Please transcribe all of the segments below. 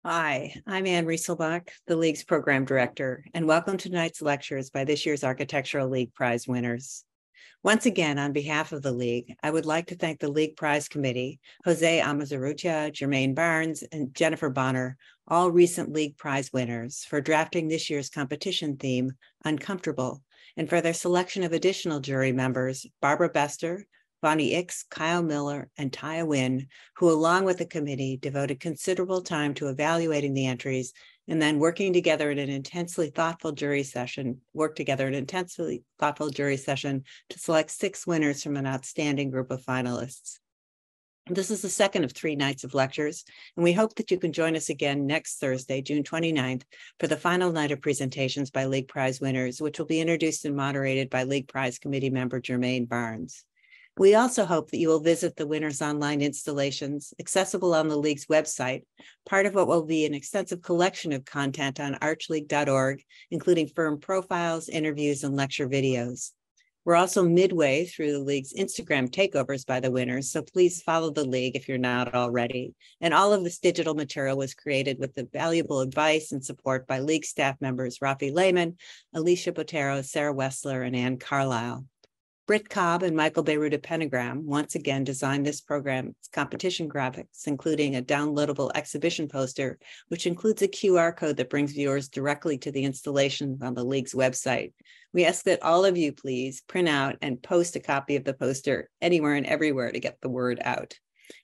Hi, I'm Ann Rieselbach, the League's Program Director, and welcome to tonight's lectures by this year's Architectural League Prize winners. Once again, on behalf of the League, I would like to thank the League Prize Committee, Jose Amazurrutia, Jermaine Barnes, and Jennifer Bonner, all recent League Prize winners, for drafting this year's competition theme, Uncomfortable, and for their selection of additional jury members, Barbara Bester, Bonnie Ix, Kyle Miller, and Taya Wynn, who, along with the committee, devoted considerable time to evaluating the entries and then worked together in an intensely thoughtful jury session to select 6 winners from an outstanding group of finalists. This is the second of 3 nights of lectures, and we hope that you can join us again next Thursday, June 29th, for the final night of presentations by League Prize winners, which will be introduced and moderated by League Prize Committee member Jermaine Barnes. We also hope that you will visit the winners' online installations, accessible on the League's website, part of what will be an extensive collection of content on archleague.org, including firm profiles, interviews, and lecture videos. We're also midway through the League's Instagram takeovers by the winners, so please follow the League if you're not already. And all of this digital material was created with the valuable advice and support by League staff members Rafi Lehman, Alicia Botero, Sarah Wessler, and Ann Carlisle. Britt Cobb and Michael Beyruta Pentagram once again designed this program's competition graphics, including a downloadable exhibition poster, which includes a QR code that brings viewers directly to the installation on the League's website. We ask that all of you please print out and post a copy of the poster anywhere and everywhere to get the word out.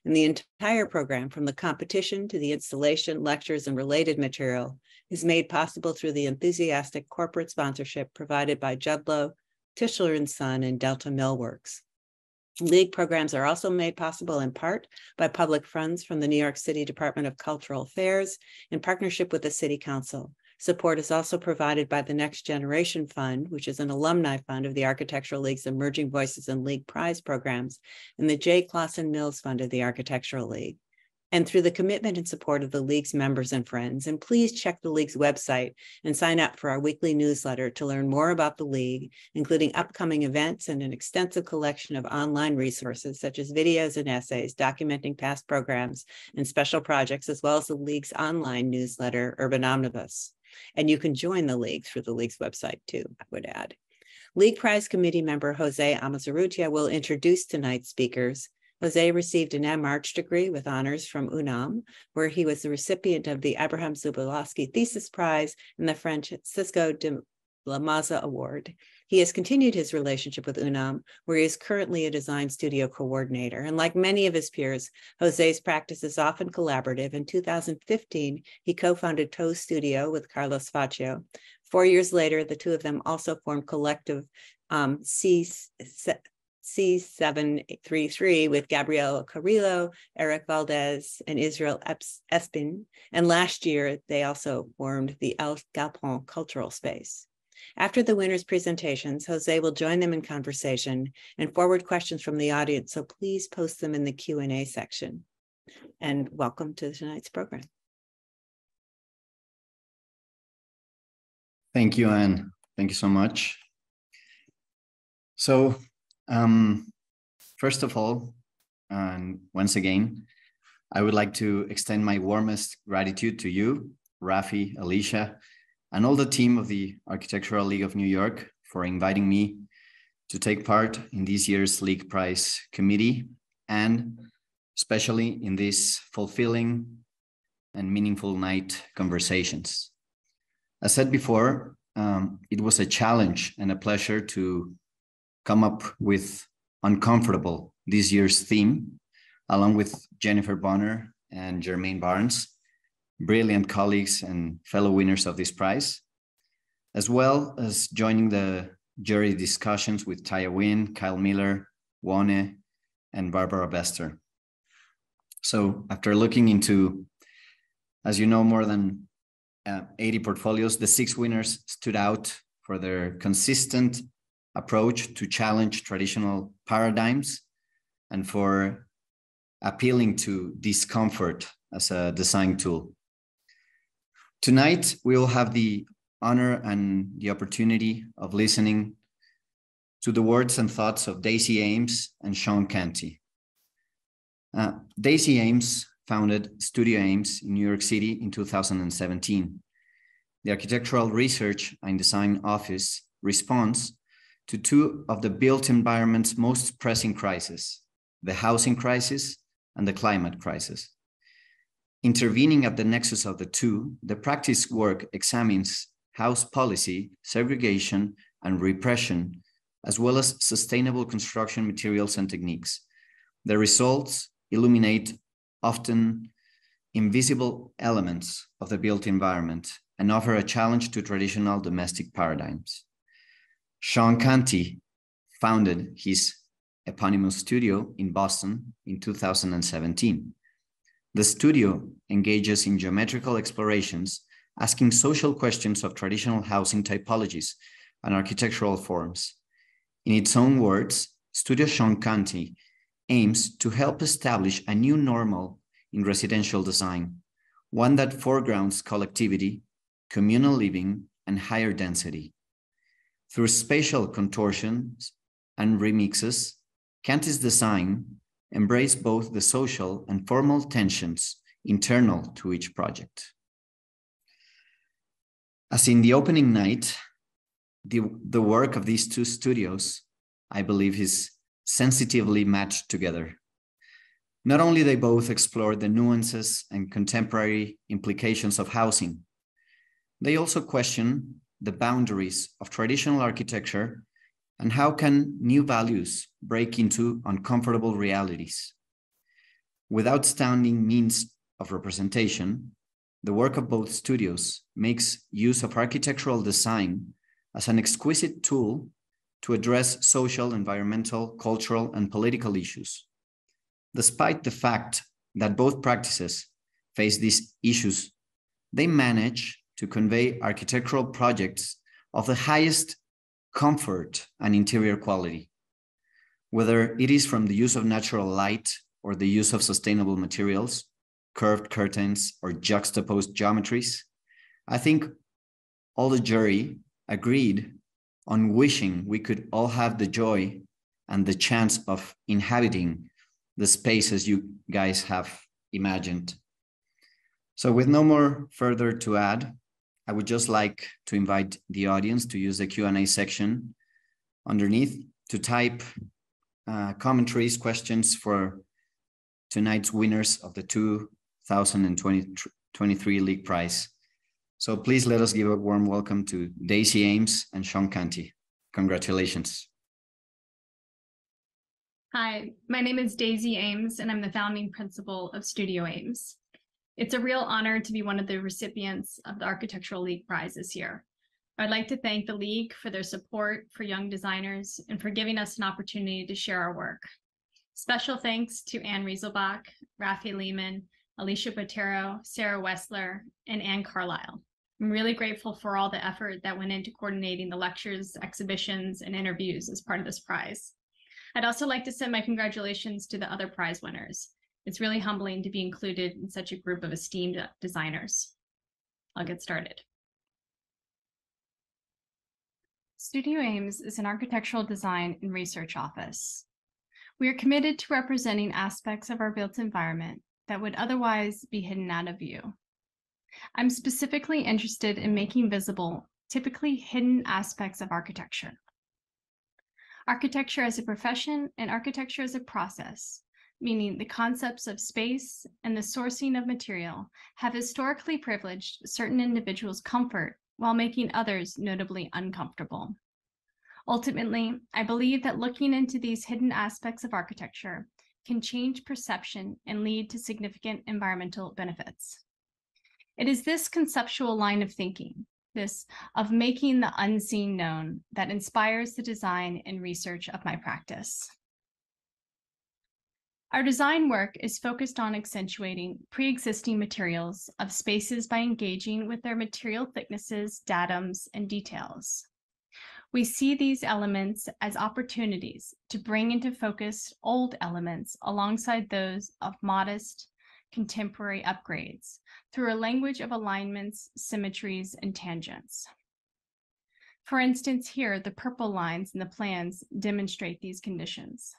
And the entire program, from the competition to the installation, lectures, and related material, is made possible through the enthusiastic corporate sponsorship provided by Judlow, Tischler & Son, and Delta Millworks. League programs are also made possible in part by public funds from the New York City Department of Cultural Affairs in partnership with the City Council. Support is also provided by the Next Generation Fund, which is an alumni fund of the Architectural League's Emerging Voices and League Prize programs, and the J. Clausen Mills Fund of the Architectural League, and through the commitment and support of the League's members and friends. And please check the League's website and sign up for our weekly newsletter to learn more about the League, including upcoming events and an extensive collection of online resources, such as videos and essays documenting past programs and special projects, as well as the League's online newsletter, Urban Omnibus. And you can join the League through the League's website too, I would add. League Prize Committee member Jose Amazurrutia will introduce tonight's speakers. Jose received an M.Arch degree with honors from UNAM, where he was the recipient of the Abraham Zubolowski Thesis Prize and the Francisco de la Maza Award. He has continued his relationship with UNAM, where he is currently a design studio coordinator. And like many of his peers, Jose's practice is often collaborative. In 2015, he co-founded Toe Studio with Carlos Faccio. 4 years later, the two of them also formed collective C733 with Gabriel Carrillo, Eric Valdez, and Israel Espin. And last year, they also formed the El Galpon Cultural Space. After the winners' presentations, Jose will join them in conversation and forward questions from the audience, so please post them in the Q&A section. And welcome to tonight's program. Thank you, Anne. Thank you so much. So, first of all, and once again, I would like to extend my warmest gratitude to you, Rafi, Alicia, and all the team of the Architectural League of New York for inviting me to take part in this year's League Prize Committee, and especially in this fulfilling and meaningful night conversations. As said before, it was a challenge and a pleasure to come up with Uncomfortable, this year's theme, along with Jennifer Bonner and Jermaine Barnes, brilliant colleagues and fellow winners of this prize, as well as joining the jury discussions with Taya Wynn, Kyle Miller, Wane, and Barbara Bester. So after looking into, as you know, more than 80 portfolios, the 6 winners stood out for their consistent approach to challenge traditional paradigms and for appealing to discomfort as a design tool. Tonight, we will have the honor and the opportunity of listening to the words and thoughts of Daisy Ames and Sean Canty. Daisy Ames founded Studio Ames in New York City in 2017. The Architectural Research and Design Office responds to two of the built environment's most pressing crises, the housing crisis and the climate crisis. Intervening at the nexus of the two, the practice work examines house policy, segregation, and repression, as well as sustainable construction materials and techniques. The results illuminate often invisible elements of the built environment and offer a challenge to traditional domestic paradigms. Sean Canty founded his eponymous studio in Boston in 2017. The studio engages in geometrical explorations, asking social questions of traditional housing typologies and architectural forms. In its own words, Studio Sean Canty aims to help establish a new normal in residential design, one that foregrounds collectivity, communal living, and higher density. Through spatial contortions and remixes, Canty's design embraced both the social and formal tensions internal to each project. As in the opening night, the work of these two studios, I believe, is sensitively matched together. Not only they both explore the nuances and contemporary implications of housing, they also question the boundaries of traditional architecture and how can new values break into uncomfortable realities. With outstanding means of representation, the work of both studios makes use of architectural design as an exquisite tool to address social, environmental, cultural, and political issues. Despite the fact that both practices face these issues, they manage to convey architectural projects of the highest comfort and interior quality. Whether it is from the use of natural light or the use of sustainable materials, curved curtains, or juxtaposed geometries, I think all the jury agreed on wishing we could all have the joy and the chance of inhabiting the spaces you guys have imagined. So with no more further to add, I would just like to invite the audience to use the Q&A section underneath to type commentaries, questions for tonight's winners of the 2023 League Prize. So please let us give a warm welcome to Daisy Ames and Sean Canty. Congratulations. Hi, my name is Daisy Ames, and I'm the founding principal of Studio Ames. It's a real honor to be one of the recipients of the Architectural League Prize this year. I'd like to thank the League for their support for young designers and for giving us an opportunity to share our work. Special thanks to Anne Rieselbach, Rafi Lehman, Alicia Botero, Sarah Wessler, and Anne Carlisle. I'm really grateful for all the effort that went into coordinating the lectures, exhibitions, and interviews as part of this prize. I'd also like to send my congratulations to the other prize winners. It's really humbling to be included in such a group of esteemed designers. I'll get started. Studio Ames is an architectural design and research office. We are committed to representing aspects of our built environment that would otherwise be hidden out of view. I'm specifically interested in making visible typically hidden aspects of architecture. Architecture as a profession and architecture as a process, meaning the concepts of space and the sourcing of material, have historically privileged certain individuals' comfort while making others notably uncomfortable. Ultimately, I believe that looking into these hidden aspects of architecture can change perception and lead to significant environmental benefits. It is this conceptual line of thinking, this of making the unseen known, that inspires the design and research of my practice. Our design work is focused on accentuating pre-existing materials of spaces by engaging with their material thicknesses, datums, and details. We see these elements as opportunities to bring into focus old elements alongside those of modest, contemporary upgrades through a language of alignments, symmetries, and tangents. For instance, here, the purple lines in the plans demonstrate these conditions.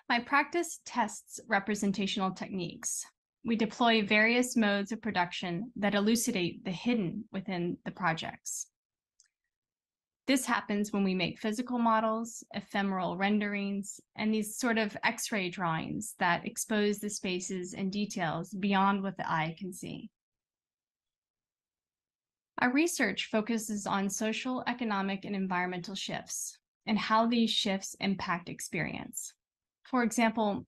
My practice tests representational techniques. We deploy various modes of production that elucidate the hidden within the projects. This happens when we make physical models, ephemeral renderings, and these sort of X-ray drawings that expose the spaces and details beyond what the eye can see. Our research focuses on social, economic, and environmental shifts and how these shifts impact experience. For example,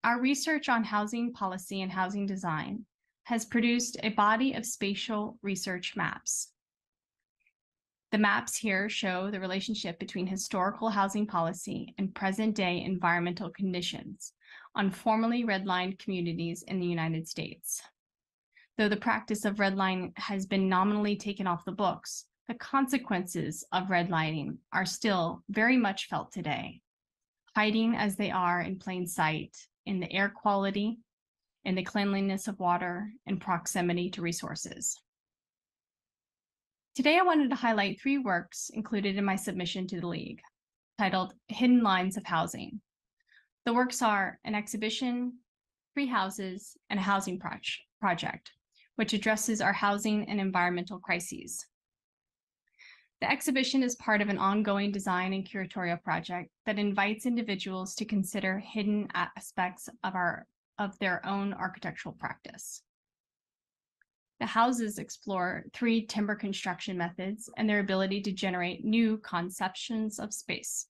our research on housing policy and housing design has produced a body of spatial research maps. The maps here show the relationship between historical housing policy and present-day environmental conditions on formerly redlined communities in the United States. Though the practice of redlining has been nominally taken off the books, the consequences of redlining are still very much felt today, hiding as they are in plain sight in the air quality, in the cleanliness of water, and proximity to resources. Today, I wanted to highlight 3 works included in my submission to the League, titled Hidden Lines of Housing. The works are an exhibition, 3 houses, and a housing project, which addresses our housing and environmental crises. The exhibition is part of an ongoing design and curatorial project that invites individuals to consider hidden aspects of their own architectural practice. The houses explore 3 timber construction methods and their ability to generate new conceptions of space.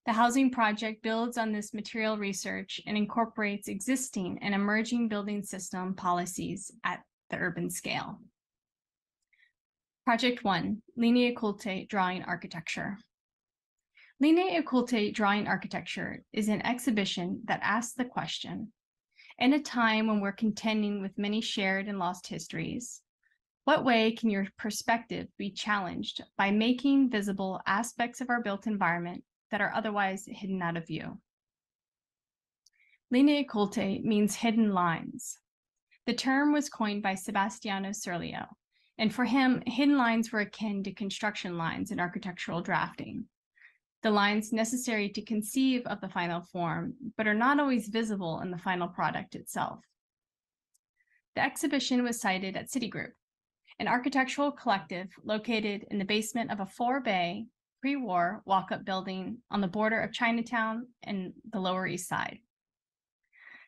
The housing project builds on this material research and incorporates existing and emerging building system policies at the urban scale. Project 1, Ligne Occulte Drawing Architecture. Ligne Occulte Drawing Architecture is an exhibition that asks the question, in a time when we're contending with many shared and lost histories, what way can your perspective be challenged by making visible aspects of our built environment that are otherwise hidden out of view? Ligne Occulte means hidden lines. The term was coined by Sebastiano Serlio, and for him, hidden lines were akin to construction lines in architectural drafting. The lines necessary to conceive of the final form, but are not always visible in the final product itself. The exhibition was sited at Citigroup, an architectural collective located in the basement of a 4-bay, pre-war walk-up building on the border of Chinatown and the Lower East Side.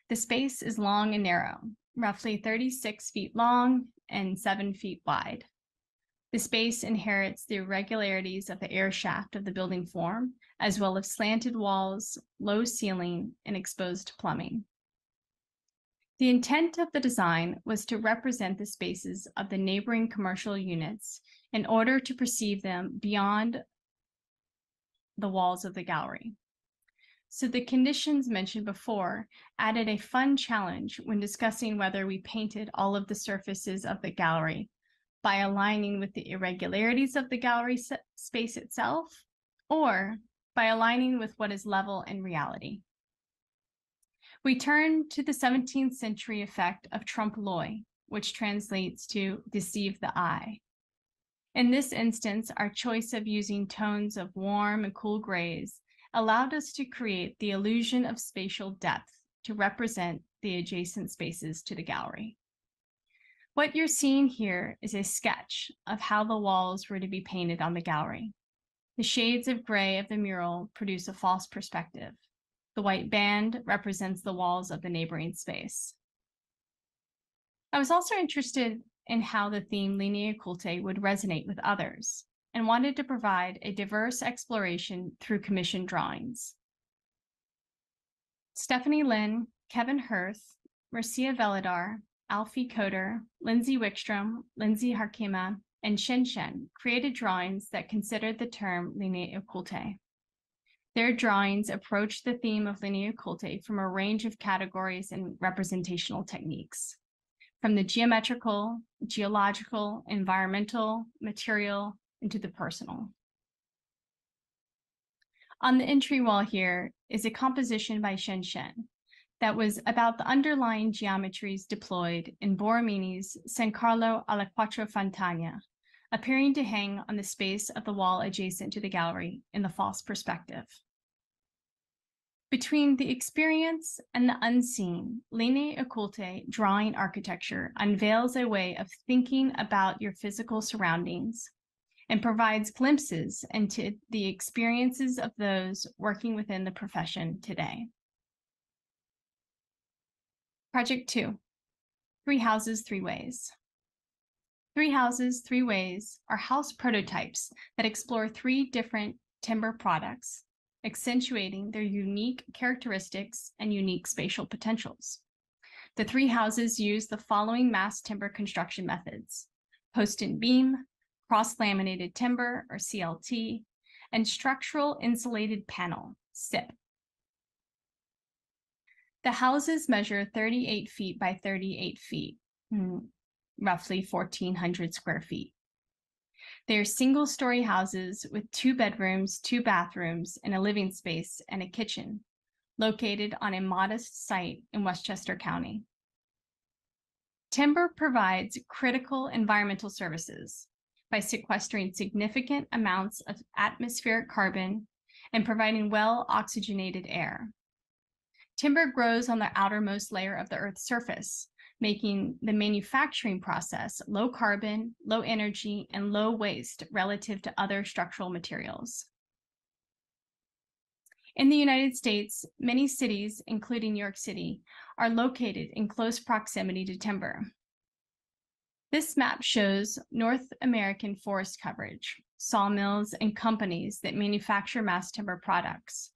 The space is long and narrow, roughly 36 feet long and 7 feet wide. The space inherits the irregularities of the air shaft of the building form, as well as slanted walls, low ceiling, and exposed plumbing. The intent of the design was to represent the spaces of the neighboring commercial units in order to perceive them beyond the walls of the gallery. So the conditions mentioned before added a fun challenge when discussing whether we painted all of the surfaces of the gallery by aligning with the irregularities of the gallery space itself, or by aligning with what is level in reality. We turn to the 17th century effect of trompe-l'oeil, which translates to deceive the eye. In this instance, our choice of using tones of warm and cool grays allowed us to create the illusion of spatial depth to represent the adjacent spaces to the gallery. What you're seeing here is a sketch of how the walls were to be painted on the gallery. The shades of gray of the mural produce a false perspective. The white band represents the walls of the neighboring space. I was also interested in how the theme Ligne Occulte would resonate with others, and wanted to provide a diverse exploration through commissioned drawings. Stephanie Lynn, Kevin Hirth, Marcia Veladar, Alfie Coder, Lindsay Wickstrom, Lindsay Harkima, and Shen Shen created drawings that considered the term Ligne Occulte. Their drawings approached the theme of Ligne Occulte from a range of categories and representational techniques, from the geometrical, geological, environmental, material, into the personal. On the entry wall here is a composition by Shen Shen that was about the underlying geometries deployed in Borromini's San Carlo alla Quattro Fontane, appearing to hang on the space of the wall adjacent to the gallery in the false perspective. Between the experience and the unseen, ligne occulte drawing architecture unveils a way of thinking about your physical surroundings and provides glimpses into the experiences of those working within the profession today. Project 2, 3 Houses, 3 Ways. 3 Houses, 3 Ways are house prototypes that explore 3 different timber products, accentuating their unique characteristics and unique spatial potentials. The 3 houses use the following mass timber construction methods: post and beam, cross-laminated timber, or CLT, and structural insulated panel, SIP. The houses measure 38 feet by 38 feet, roughly 1,400 square feet. They are single-story houses with 2 bedrooms, 2 bathrooms, and a living space and a kitchen, located on a modest site in Westchester County. Timber provides critical environmental services by sequestering significant amounts of atmospheric carbon and providing well-oxygenated air. Timber grows on the outermost layer of the Earth's surface, making the manufacturing process low carbon, low energy, and low waste relative to other structural materials. In the United States, many cities, including New York City, are located in close proximity to timber. This map shows North American forest coverage, sawmills, and companies that manufacture mass timber products.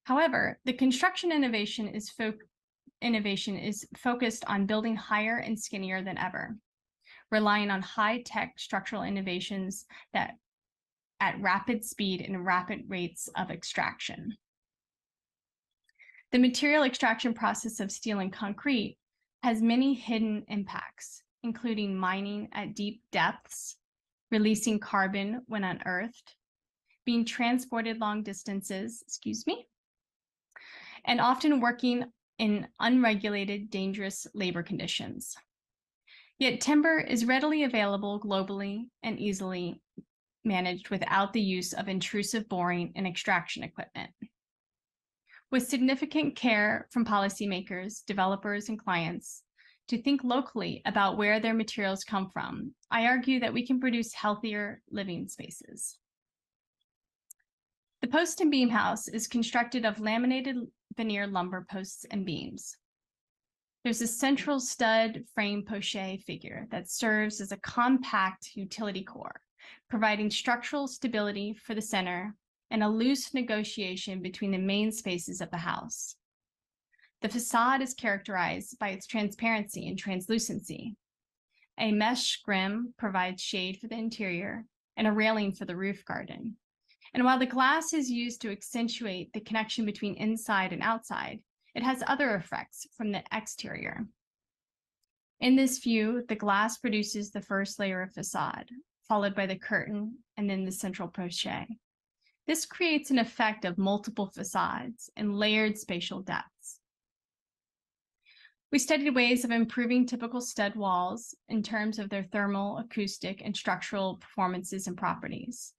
However, the construction innovation is focused on building higher and skinnier than ever, relying on high-tech structural innovations that at rapid speed and rapid rates of extraction. The material extraction process of steel and concrete has many hidden impacts, including mining at deep depths, releasing carbon when unearthed, being transported long distances, and often working in unregulated, dangerous labor conditions. Yet timber is readily available globally and easily managed without the use of intrusive boring and extraction equipment. With significant care from policymakers, developers, and clients to think locally about where their materials come from, I argue that we can produce healthier living spaces. The post and beam house is constructed of laminated veneer lumber posts and beams. There's a central stud frame poché figure that serves as a compact utility core, providing structural stability for the center and a loose negotiation between the main spaces of the house. The facade is characterized by its transparency and translucency. A mesh scrim provides shade for the interior and a railing for the roof garden. And while the glass is used to accentuate the connection between inside and outside, it has other effects from the exterior. In this view, the glass produces the first layer of facade, followed by the curtain and then the central poché. This creates an effect of multiple facades and layered spatial depths. We studied ways of improving typical stud walls in terms of their thermal, acoustic, and structural performances and properties.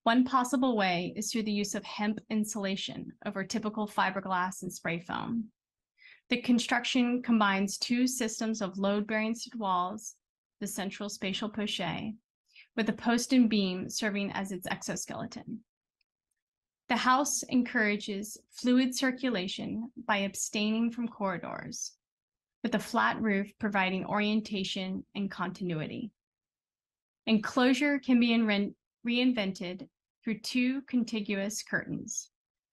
One possible way is through the use of hemp insulation over typical fiberglass and spray foam. The construction combines 2 systems of load-bearing stud walls, the central spatial poché, with the post and beam serving as its exoskeleton. The house encourages fluid circulation by abstaining from corridors, with a flat roof providing orientation and continuity. Enclosure can be reinvented through 2 contiguous curtains.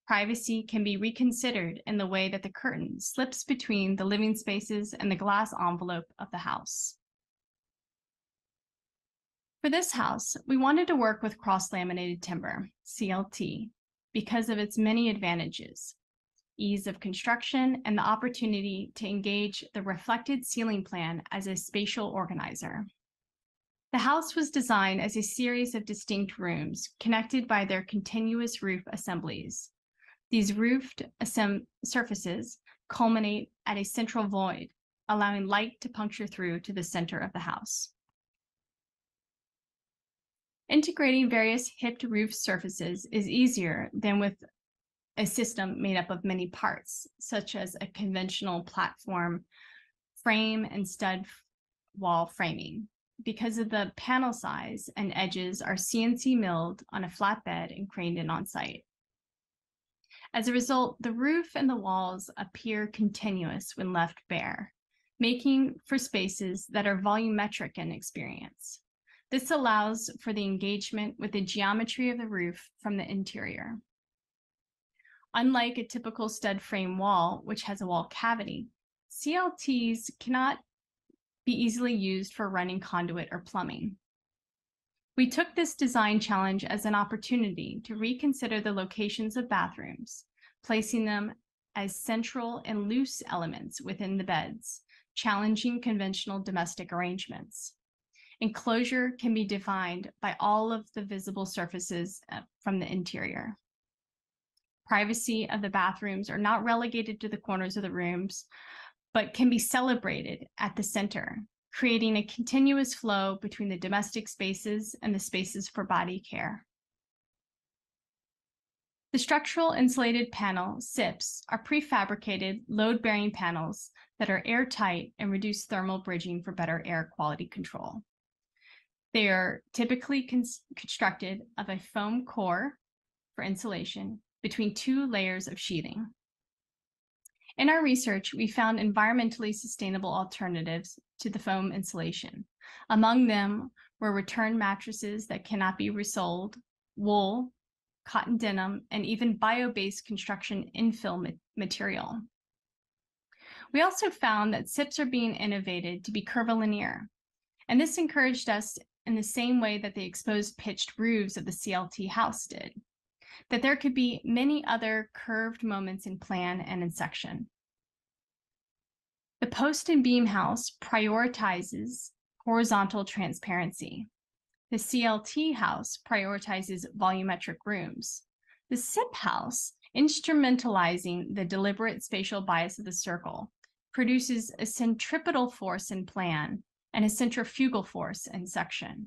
Privacy can be reconsidered in the way that the curtain slips between the living spaces and the glass envelope of the house. For this house, we wanted to work with cross-laminated timber, CLT, because of its many advantages: ease of construction and the opportunity to engage the reflected ceiling plan as a spatial organizer. The house was designed as a series of distinct rooms connected by their continuous roof assemblies. These roofed surfaces culminate at a central void, allowing light to puncture through to the center of the house. Integrating various hipped roof surfaces is easier than with a system made up of many parts, such as a conventional platform frame and stud wall framing. Because of the panel size and edges are CNC milled on a flatbed and craned in on site. As a result, the roof and the walls appear continuous when left bare, making for spaces that are volumetric in experience. This allows for the engagement with the geometry of the roof from the interior. Unlike a typical stud frame wall, which has a wall cavity, CLTs cannot be easily used for running conduit or plumbing. We took this design challenge as an opportunity to reconsider the locations of bathrooms, placing them as central and loose elements within the beds, challenging conventional domestic arrangements. Enclosure can be defined by all of the visible surfaces from the interior. Privacy of the bathrooms are not relegated to the corners of the rooms, but can be celebrated at the center, creating a continuous flow between the domestic spaces and the spaces for body care. The structural insulated panel, SIPs, are prefabricated load-bearing panels that are airtight and reduce thermal bridging for better air quality control. They are typically constructed of a foam core for insulation between two layers of sheathing. In our research, we found environmentally sustainable alternatives to the foam insulation. Among them were return mattresses that cannot be resold, wool, cotton denim, and even bio-based construction infill material. We also found that SIPs are being innovated to be curvilinear, and this encouraged us in the same way that the exposed pitched roofs of the CLT house did, that there could be many other curved moments in plan and in section. The post and beam house prioritizes horizontal transparency. The CLT house prioritizes volumetric rooms. The SIP house, instrumentalizing the deliberate spatial bias of the circle, produces a centripetal force in plan and a centrifugal force in section.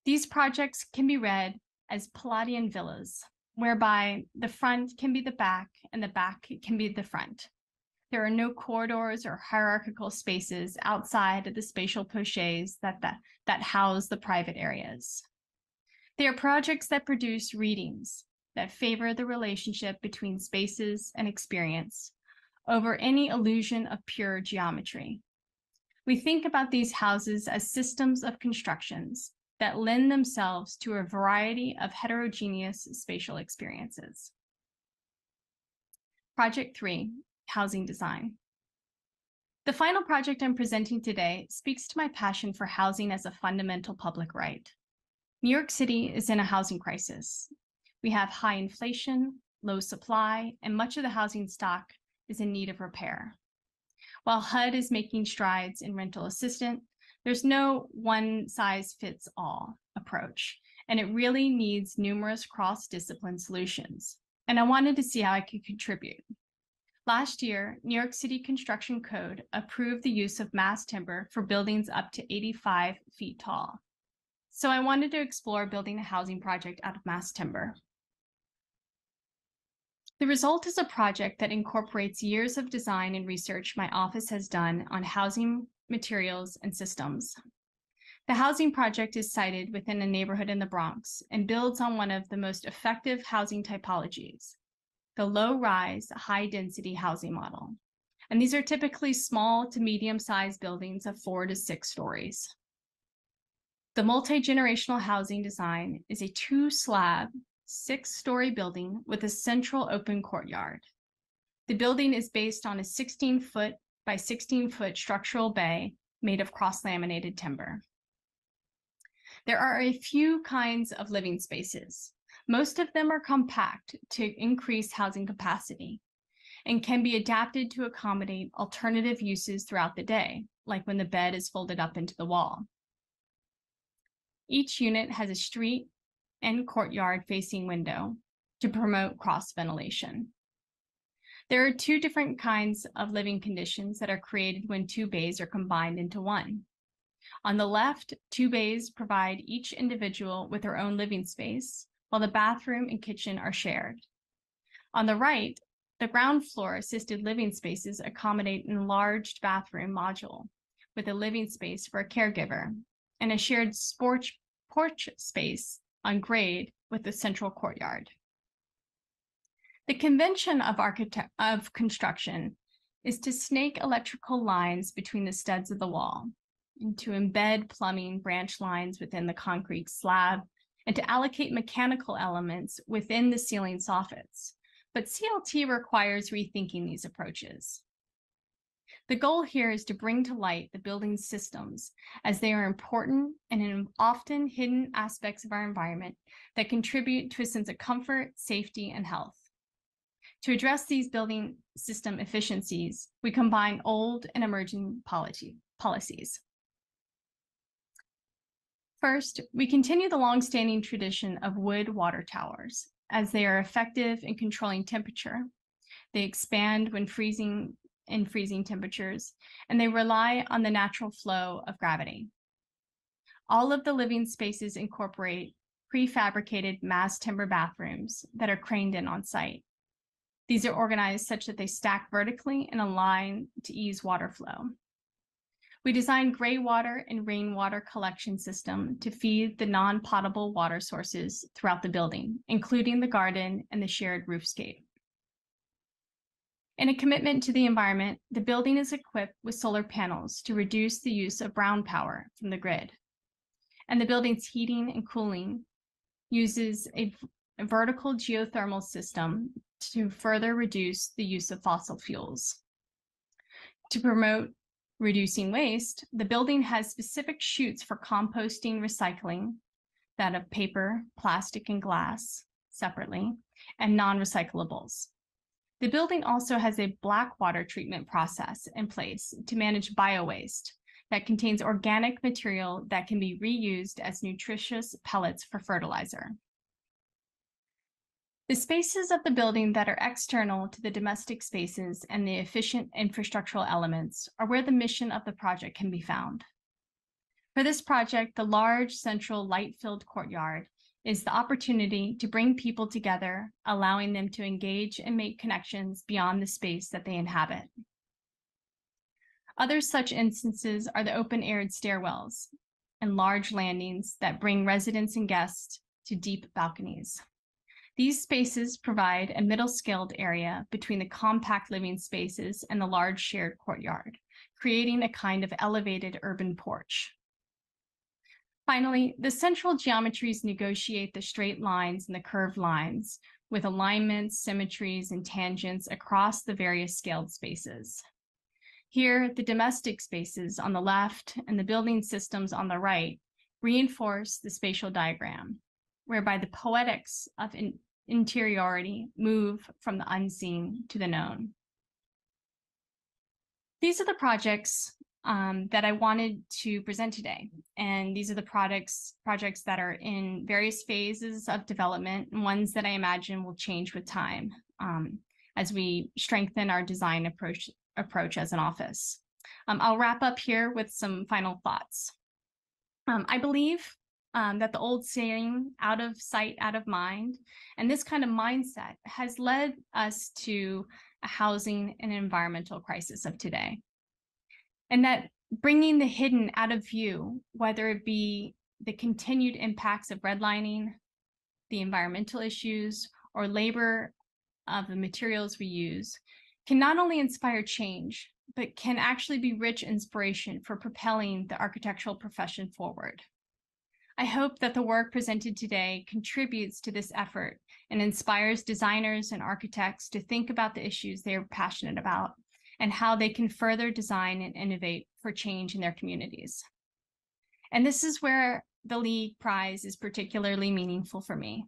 These projects can be read as Palladian villas, whereby the front can be the back and the back can be the front. There are no corridors or hierarchical spaces outside of the spatial pochets that house the private areas. They are projects that produce readings that favor the relationship between spaces and experience over any illusion of pure geometry. We think about these houses as systems of constructions that lend themselves to a variety of heterogeneous spatial experiences. Project 3, Housing Design. The final project I'm presenting today speaks to my passion for housing as a fundamental public right. New York City is in a housing crisis. We have high inflation, low supply, and much of the housing stock is in need of repair. While HUD is making strides in rental assistance, there's no one-size-fits-all approach, and it really needs numerous cross-discipline solutions. And I wanted to see how I could contribute. Last year, New York City Construction Code approved the use of mass timber for buildings up to 85 feet tall. So I wanted to explore building a housing project out of mass timber. The result is a project that incorporates years of design and research my office has done on housing materials and systems. The housing project is sited within a neighborhood in the Bronx and builds on one of the most effective housing typologies, the low-rise, high-density housing model. And these are typically small to medium-sized buildings of 4 to 6 stories. The multi-generational housing design is a 2-slab, 6-story building with a central open courtyard. The building is based on a 16-foot by 16-foot structural bay made of cross-laminated timber. There are a few kinds of living spaces. Most of them are compact to increase housing capacity and can be adapted to accommodate alternative uses throughout the day, like when the bed is folded up into the wall. Each unit has a street and courtyard facing window to promote cross ventilation. There are 2 different kinds of living conditions that are created when 2 bays are combined into one. On the left, 2 bays provide each individual with their own living space, while the bathroom and kitchen are shared. On the right, the ground floor assisted living spaces accommodate an enlarged bathroom module with a living space for a caregiver and a shared porch space on grade with a central courtyard. The convention of construction is to snake electrical lines between the studs of the wall, and to embed plumbing branch lines within the concrete slab, and to allocate mechanical elements within the ceiling soffits. But CLT requires rethinking these approaches. The goal here is to bring to light the building systems as they are important and often hidden aspects of our environment that contribute to a sense of comfort, safety, and health. To address these building system efficiencies, we combine old and emerging policies. First, we continue the longstanding tradition of wood water towers, as they are effective in controlling temperature. They expand when freezing temperatures, and they rely on the natural flow of gravity. All of the living spaces incorporate prefabricated mass timber bathrooms that are craned in on site. These are organized such that they stack vertically and align to ease water flow. We designed gray water and rainwater collection system to feed the non-potable water sources throughout the building, including the garden and the shared roofscape. In a commitment to the environment, the building is equipped with solar panels to reduce the use of brown power from the grid. And the building's heating and cooling uses a vertical geothermal system to further reduce the use of fossil fuels. To promote reducing waste, the building has specific chutes for composting recycling, that of paper, plastic, and glass separately, and non-recyclables. The building also has a black water treatment process in place to manage biowaste that contains organic material that can be reused as nutritious pellets for fertilizer. The spaces of the building that are external to the domestic spaces and the efficient infrastructural elements are where the mission of the project can be found. For this project, the large central light-filled courtyard is the opportunity to bring people together, allowing them to engage and make connections beyond the space that they inhabit. Other such instances are the open-aired stairwells and large landings that bring residents and guests to deep balconies. These spaces provide a middle-scaled area between the compact living spaces and the large shared courtyard, creating a kind of elevated urban porch. Finally, the central geometries negotiate the straight lines and the curved lines with alignments, symmetries, and tangents across the various scaled spaces. Here, the domestic spaces on the left and the building systems on the right reinforce the spatial diagram, whereby the poetics of interiority move from the unseen to the known. These are the projects that I wanted to present today. And these are the projects that are in various phases of development, and ones that I imagine will change with time as we strengthen our design approach as an office. I'll wrap up here with some final thoughts. I believe that the old saying, out of sight, out of mind, and this kind of mindset has led us to a housing and environmental crisis of today. And that bringing the hidden out of view, whether it be the continued impacts of redlining, the environmental issues, or labor of the materials we use, can not only inspire change, but can actually be rich inspiration for propelling the architectural profession forward. I hope that the work presented today contributes to this effort and inspires designers and architects to think about the issues they are passionate about and how they can further design and innovate for change in their communities. And this is where the League Prize is particularly meaningful for me.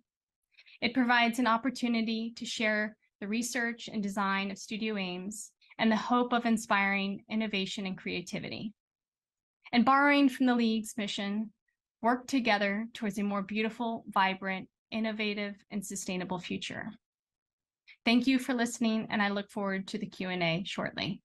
It provides an opportunity to share the research and design of Studio Ames and the hope of inspiring innovation and creativity. And borrowing from the League's mission, work together towards a more beautiful, vibrant, innovative, and sustainable future. Thank you for listening, and I look forward to the Q&A shortly.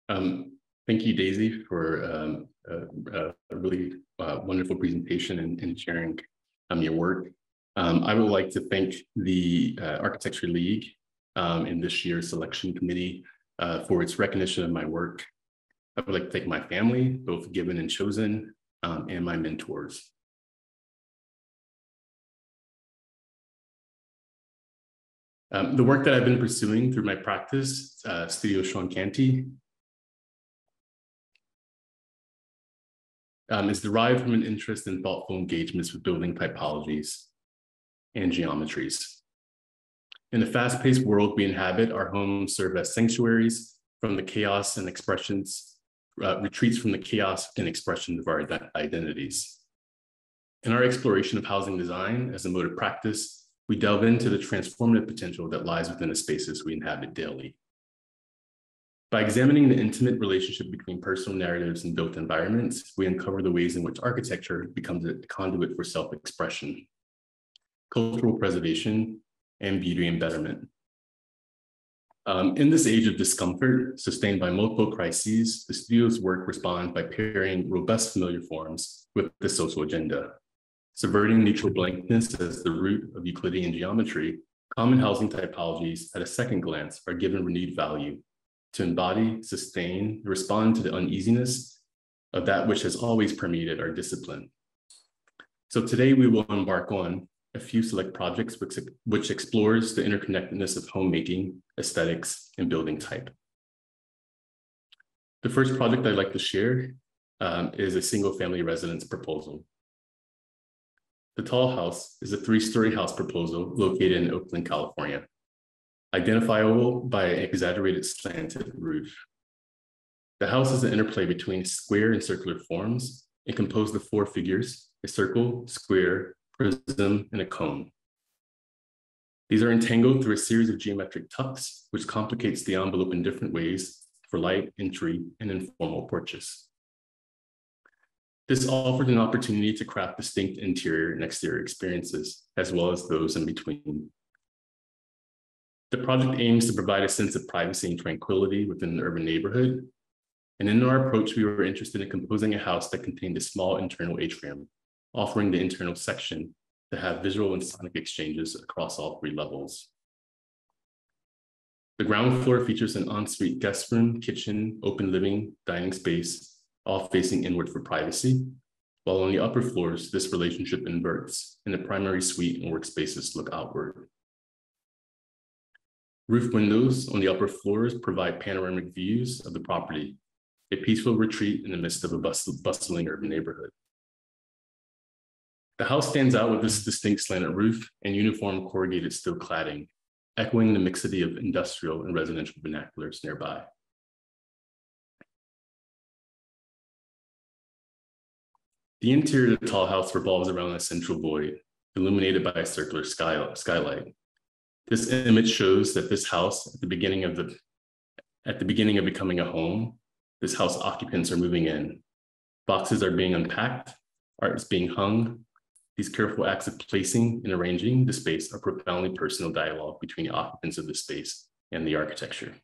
Thank you, Daisy, for a really wonderful presentation and sharing your work. I would like to thank the Architecture League and this year's selection committee for its recognition of my work. I would like to thank my family, both given and chosen, and my mentors. The work that I've been pursuing through my practice, Studio Sean Canty, is derived from an interest in thoughtful engagements with building typologies and geometries. In the fast-paced world we inhabit, our homes serve as sanctuaries from the chaos and expressions, retreats from the chaos and expressions of our identities. In our exploration of housing design as a mode of practice, we delve into the transformative potential that lies within the spaces we inhabit daily. By examining the intimate relationship between personal narratives and built environments, we uncover the ways in which architecture becomes a conduit for self-expression, cultural preservation, and beauty and betterment. In this age of discomfort, sustained by multiple crises, the studio's work responds by pairing robust familiar forms with the social agenda. Subverting neutral blankness as the root of Euclidean geometry, common housing typologies at a second glance are given renewed value to embody, sustain, and respond to the uneasiness of that which has always permeated our discipline. So today we will embark on a few select projects which explores the interconnectedness of homemaking, aesthetics, and building type. The first project I'd like to share is a single-family residence proposal. The Tall House is a 3-story house proposal located in Oakland, California, identifiable by an exaggerated slanted roof. The house is an interplay between square and circular forms and composed of 4 figures: a circle, square, prism, and a cone. These are entangled through a series of geometric tucks, which complicates the envelope in different ways for light, entry, and informal porches. This offered an opportunity to craft distinct interior and exterior experiences, as well as those in between. The project aims to provide a sense of privacy and tranquility within an urban neighborhood. And in our approach, we were interested in composing a house that contained a small internal atrium, offering the internal section to have visual and sonic exchanges across all 3 levels. The ground floor features an ensuite guest room, kitchen, open living, dining space, all facing inward for privacy, while on the upper floors, this relationship inverts, and the primary suite and workspaces look outward. Roof windows on the upper floors provide panoramic views of the property, a peaceful retreat in the midst of a bustling urban neighborhood. The house stands out with this distinct slanted roof and uniform corrugated steel cladding, echoing the mixity of industrial and residential vernaculars nearby. The interior of the Tall House revolves around a central void, illuminated by a circular skylight. This image shows that this house, at the beginning of becoming a home, this house occupants are moving in. Boxes are being unpacked, art is being hung. These careful acts of placing and arranging the space are profoundly personal dialogue between the occupants of the space and the architecture.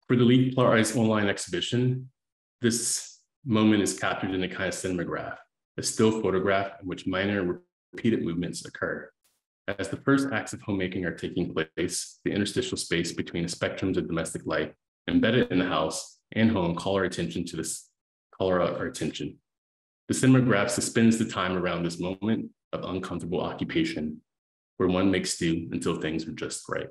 For the League Prize online exhibition, this moment is captured in a kind of cinematograph, a still photograph in which minor repeated movements occur. As the first acts of homemaking are taking place, the interstitial space between the spectrums of domestic life embedded in the house and home call our attention. The cinematograph suspends the time around this moment of uncomfortable occupation, where one makes do until things are just right.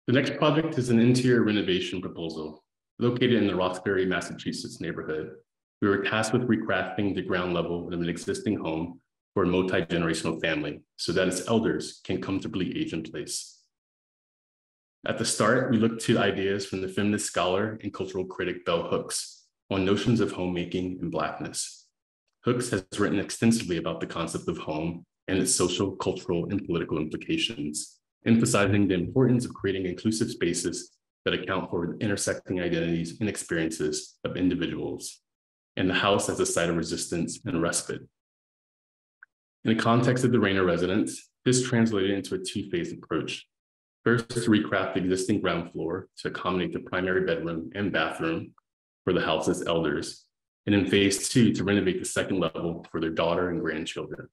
The next project is an interior renovation proposal. Located in the Roxbury, Massachusetts neighborhood, we were tasked with recrafting the ground level of an existing home for a multi-generational family so that its elders can comfortably age in place. At the start, we looked to ideas from the feminist scholar and cultural critic Bell Hooks on notions of homemaking and Blackness. Hooks has written extensively about the concept of home and its social, cultural, and political implications, emphasizing the importance of creating inclusive spaces that account for the intersecting identities and experiences of individuals, and the house as a site of resistance and respite. In the context of the Rayner residence, this translated into a two-phase approach. First, to recraft the existing ground floor to accommodate the primary bedroom and bathroom for the house's elders, and in phase two, to renovate the second level for their daughter and grandchildren.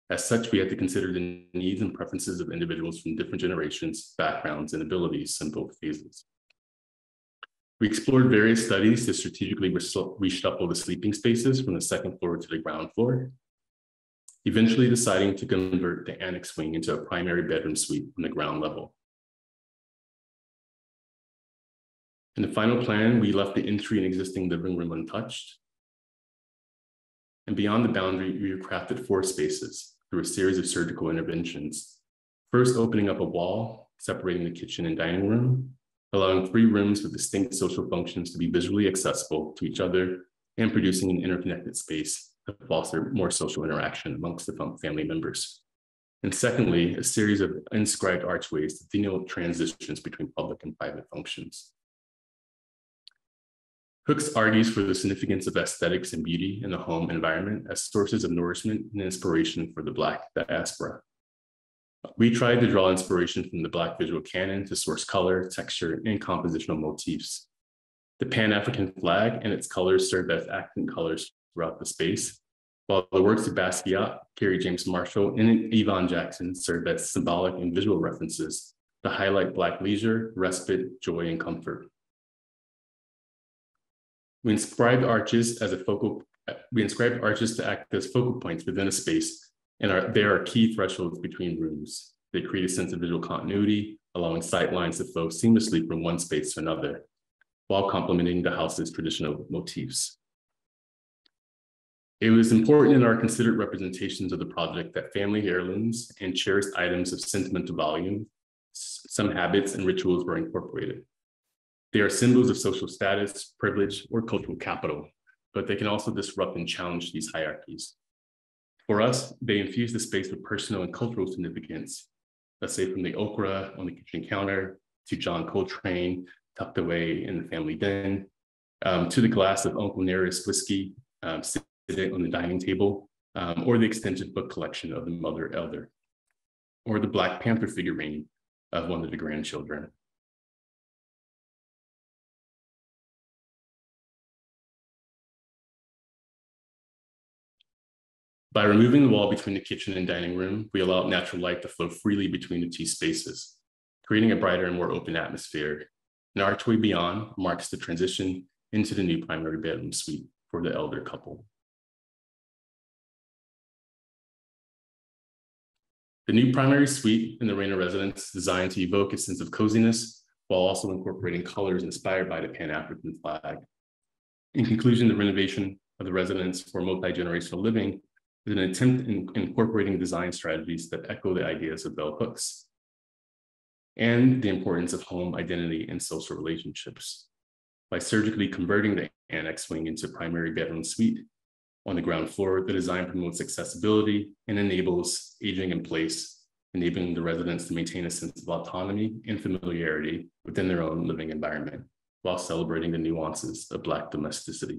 As such, we had to consider the needs and preferences of individuals from different generations, backgrounds, and abilities in both phases. We explored various studies to strategically reshuffle the sleeping spaces from the second floor to the ground floor, eventually deciding to convert the annex wing into a primary bedroom suite on the ground level. In the final plan, we left the entry and existing living room untouched. And beyond the boundary, we crafted 4 spaces through a series of surgical interventions. First, opening up a wall, separating the kitchen and dining room, allowing 3 rooms with distinct social functions to be visually accessible to each other and producing an interconnected space to foster more social interaction amongst the family members. And secondly, a series of inscribed archways to denote transitions between public and private functions. Hooks argues for the significance of aesthetics and beauty in the home environment as sources of nourishment and inspiration for the Black diaspora. We tried to draw inspiration from the Black visual canon to source color, texture, and compositional motifs. The Pan-African flag and its colors served as accent colors throughout the space, while the works of Basquiat, Kerry James Marshall, and Yvonne Jackson served as symbolic and visual references to highlight Black leisure, respite, joy, and comfort. We inscribed arches to act as focal points within a space, and they are key thresholds between rooms. They create a sense of visual continuity, allowing sight lines to flow seamlessly from one space to another, while complementing the house's traditional motifs. It was important in our considered representations of the project that family heirlooms and cherished items of sentimental value, some habits and rituals were incorporated. They are symbols of social status, privilege, or cultural capital, but they can also disrupt and challenge these hierarchies. For us, they infuse the space with personal and cultural significance, let's say from the okra on the kitchen counter to John Coltrane tucked away in the family den, to the glass of Uncle Nearest whiskey sitting on the dining table, or the extended book collection of the mother elder, or the Black Panther figurine of one of the grandchildren. By removing the wall between the kitchen and dining room, we allowed natural light to flow freely between the 2 spaces, creating a brighter and more open atmosphere. An archway beyond marks the transition into the new primary bedroom suite for the elder couple. The new primary suite in the Rayner residence is designed to evoke a sense of coziness while also incorporating colors inspired by the Pan-African flag. In conclusion, the renovation of the residence for multi-generational living is an attempt in incorporating design strategies that echo the ideas of bell hooks and the importance of home identity and social relationships. By surgically converting the annex wing into primary bedroom suite on the ground floor, the design promotes accessibility and enables aging in place, enabling the residents to maintain a sense of autonomy and familiarity within their own living environment, while celebrating the nuances of Black domesticity.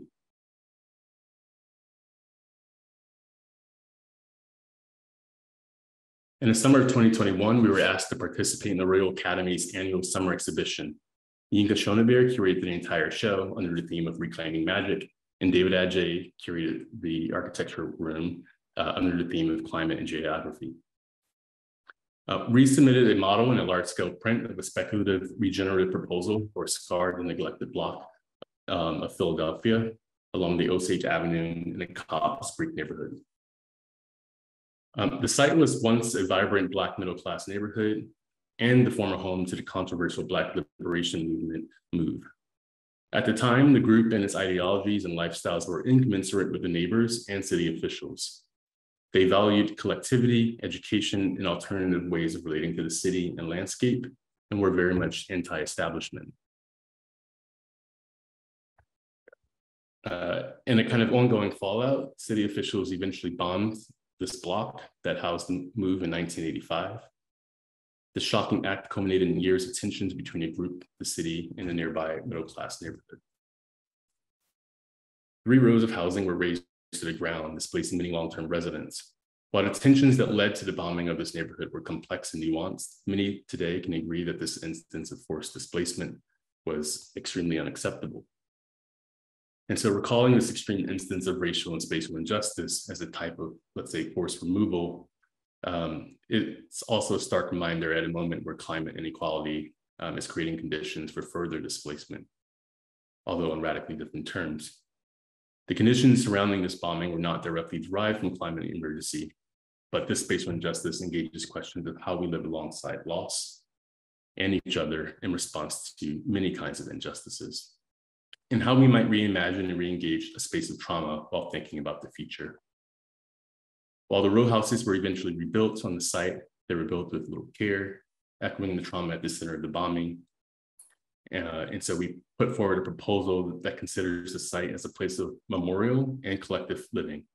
In the summer of 2021, we were asked to participate in the Royal Academy's annual summer exhibition. Yinka Schoneberg curated the entire show under the theme of reclaiming magic, and David Adjei curated the architecture room under the theme of climate and geography. We submitted a model and a large-scale print of a speculative regenerative proposal for a scarred and neglected block of Philadelphia along the Osage Avenue in the Cobbs Creek neighborhood. The site was once a vibrant Black middle-class neighborhood, and the former home to the controversial Black liberation movement MOVE. At the time, the group and its ideologies and lifestyles were incommensurate with the neighbors and city officials. They valued collectivity, education, and alternative ways of relating to the city and landscape, and were very much anti-establishment. In a kind of ongoing fallout, city officials eventually bombed this block that housed the MOVE in 1985. The shocking act culminated in years of tensions between a group, the city, and a nearby middle-class neighborhood. 3 rows of housing were razed to the ground, displacing many long-term residents. While the tensions that led to the bombing of this neighborhood were complex and nuanced, many today can agree that this instance of forced displacement was extremely unacceptable. And so recalling this extreme instance of racial and spatial injustice as a type of, let's say, forced removal, it's also a stark reminder at a moment where climate inequality is creating conditions for further displacement, although on radically different terms. The conditions surrounding this bombing were not directly derived from climate emergency, but this spatial injustice engages questions of how we live alongside loss and each other in response to many kinds of injustices, and how we might reimagine and re-engage a space of trauma while thinking about the future. While the row houses were eventually rebuilt on the site, they were built with little care, echoing the trauma at the center of the bombing. And so we put forward a proposal that considers the site as a place of memorial and collective living.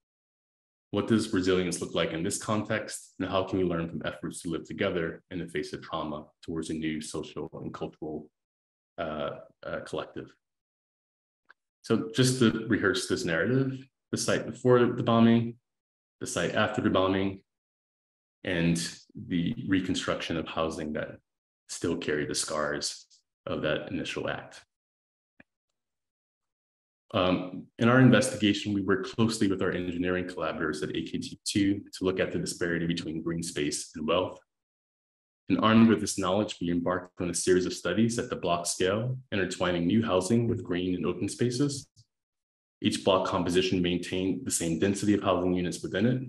What does resilience look like in this context? And how can we learn from efforts to live together in the face of trauma towards a new social and cultural collective? So just to rehearse this narrative, the site before the bombing, the site after the bombing, and the reconstruction of housing that still carry the scars of that initial act. In our investigation, we worked closely with our engineering collaborators at AKT2 to look at the disparity between green space and wealth. And armed with this knowledge, we embarked on a series of studies at the block scale, intertwining new housing with green and open spaces. Each block composition maintained the same density of housing units within it,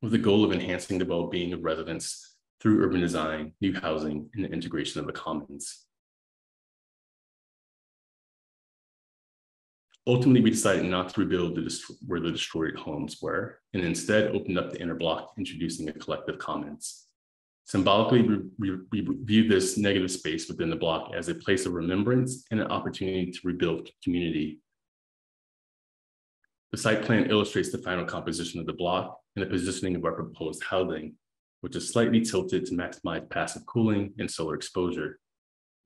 with the goal of enhancing the well-being of residents through urban design, new housing, and the integration of the commons. Ultimately, we decided not to rebuild where the destroyed homes were, and instead opened up the inner block, introducing a collective commons. Symbolically, we view this negative space within the block as a place of remembrance and an opportunity to rebuild community. The site plan illustrates the final composition of the block and the positioning of our proposed housing, which is slightly tilted to maximize passive cooling and solar exposure.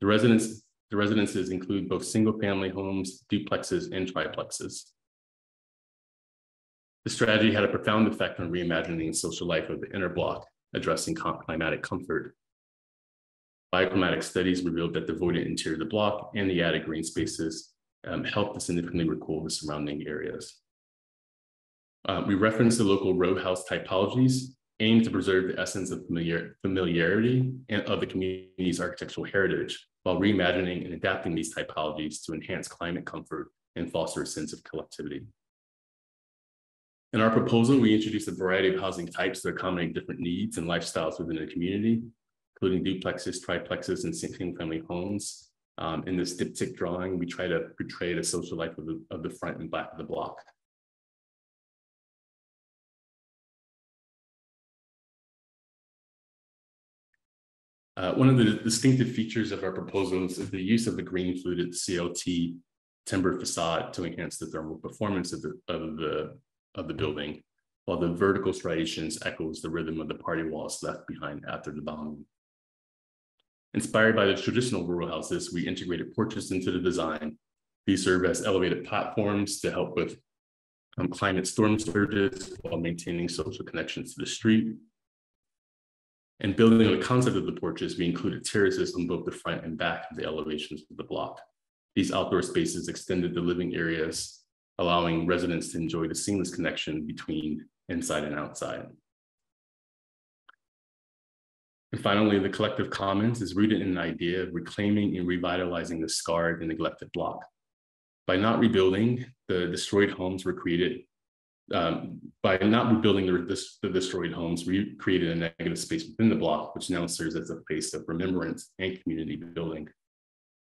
The residences include both single-family homes, duplexes, and triplexes. The strategy had a profound effect on reimagining the social life of the inner block, addressing climatic comfort. Biochromatic studies revealed that the voided interior of the block and the added green spaces helped to significantly recool the surrounding areas. We referenced the local row house typologies, aimed to preserve the essence of familiarity and of the community's architectural heritage, while reimagining and adapting these typologies to enhance climate comfort and foster a sense of collectivity. In our proposal, we introduced a variety of housing types that accommodate different needs and lifestyles within the community, including duplexes, triplexes, and single-family homes. In this diptych drawing, we try to portray the social life of the front and back of the block. One of the distinctive features of our proposals is the use of the green fluted CLT timber facade to enhance the thermal performance of the building, while the vertical striations echoes the rhythm of the party walls left behind after the bombing. Inspired by the traditional rural houses, we integrated porches into the design. These serve as elevated platforms to help with climate storm surges while maintaining social connections to the street. And building on the concept of the porches, we included terraces on both the front and back of the elevations of the block. These outdoor spaces extended the living areas, allowing residents to enjoy the seamless connection between inside and outside. And finally, the collective commons is rooted in an idea of reclaiming and revitalizing the scarred and neglected block. By not rebuilding, the destroyed homes were created By not rebuilding the destroyed homes, we created a negative space within the block, which now serves as a place of remembrance and community building.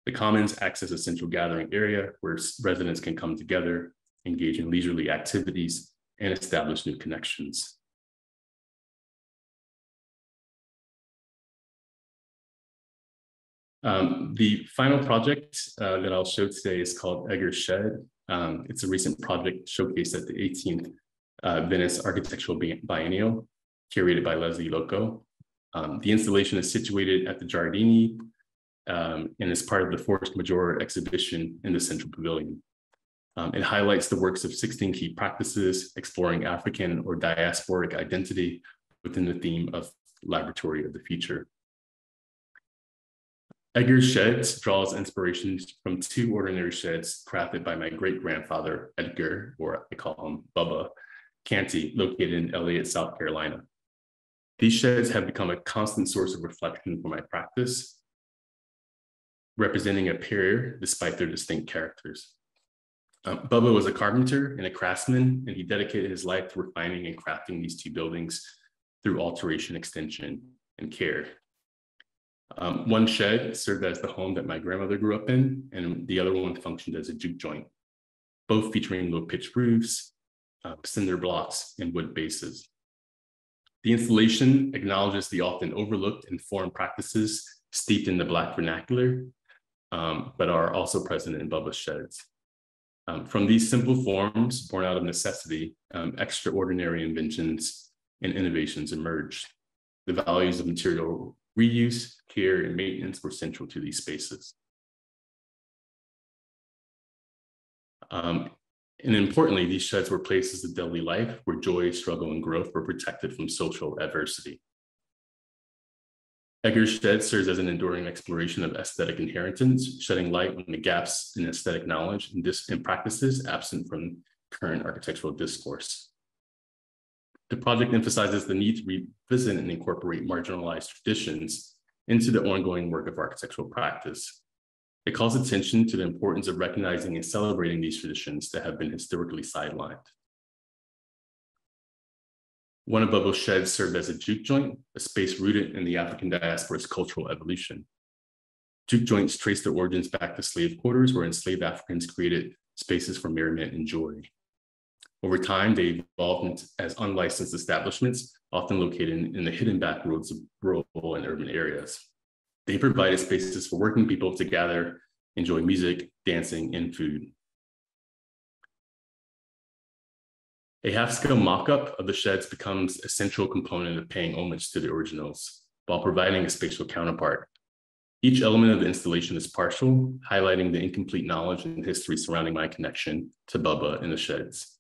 The Commons acts as a central gathering area where residents can come together, engage in leisurely activities, and establish new connections. The final project that I'll show today is called Egger's Shed. It's a recent project showcased at the 18th Venice Architectural Biennial, curated by Leslie Loco. The installation is situated at the Giardini and is part of the Force Majeure exhibition in the Central Pavilion. It highlights the works of 16 key practices exploring African or diasporic identity within the theme of Laboratory of the Future. Egger's Sheds draws inspiration from two ordinary sheds crafted by my great-grandfather, Edgar, or I call him Bubba, Canty, located in Elliott, South Carolina. These sheds have become a constant source of reflection for my practice, representing a pair despite their distinct characters. Bubba was a carpenter and a craftsman, and he dedicated his life to refining and crafting these two buildings through alteration, extension, and care. One shed served as the home that my grandmother grew up in, and the other one functioned as a juke joint, both featuring low-pitched roofs, cinder blocks, and wood bases. The installation acknowledges the often overlooked and foreign practices steeped in the Black vernacular, but are also present in Bubba's sheds. From these simple forms born out of necessity, extraordinary inventions and innovations emerged. The values of material reuse, care, and maintenance were central to these spaces. And importantly, these sheds were places of daily life where joy, struggle, and growth were protected from social adversity. Egger's Shed serves as an enduring exploration of aesthetic inheritance, shedding light on the gaps in aesthetic knowledge and practices absent from current architectural discourse. The project emphasizes the need to revisit and incorporate marginalized traditions into the ongoing work of architectural practice. It calls attention to the importance of recognizing and celebrating these traditions that have been historically sidelined. One of Bubba's sheds served as a juke joint, a space rooted in the African diaspora's cultural evolution. Juke joints trace their origins back to slave quarters, where enslaved Africans created spaces for merriment and joy. Over time, they evolved as unlicensed establishments, often located in the hidden back roads of rural and urban areas. They provided spaces for working people to gather, enjoy music, dancing, and food. A half-scale mock-up of the sheds becomes a central component of paying homage to the originals, while providing a spatial counterpart. Each element of the installation is partial, highlighting the incomplete knowledge and history surrounding my connection to Bubba and the sheds.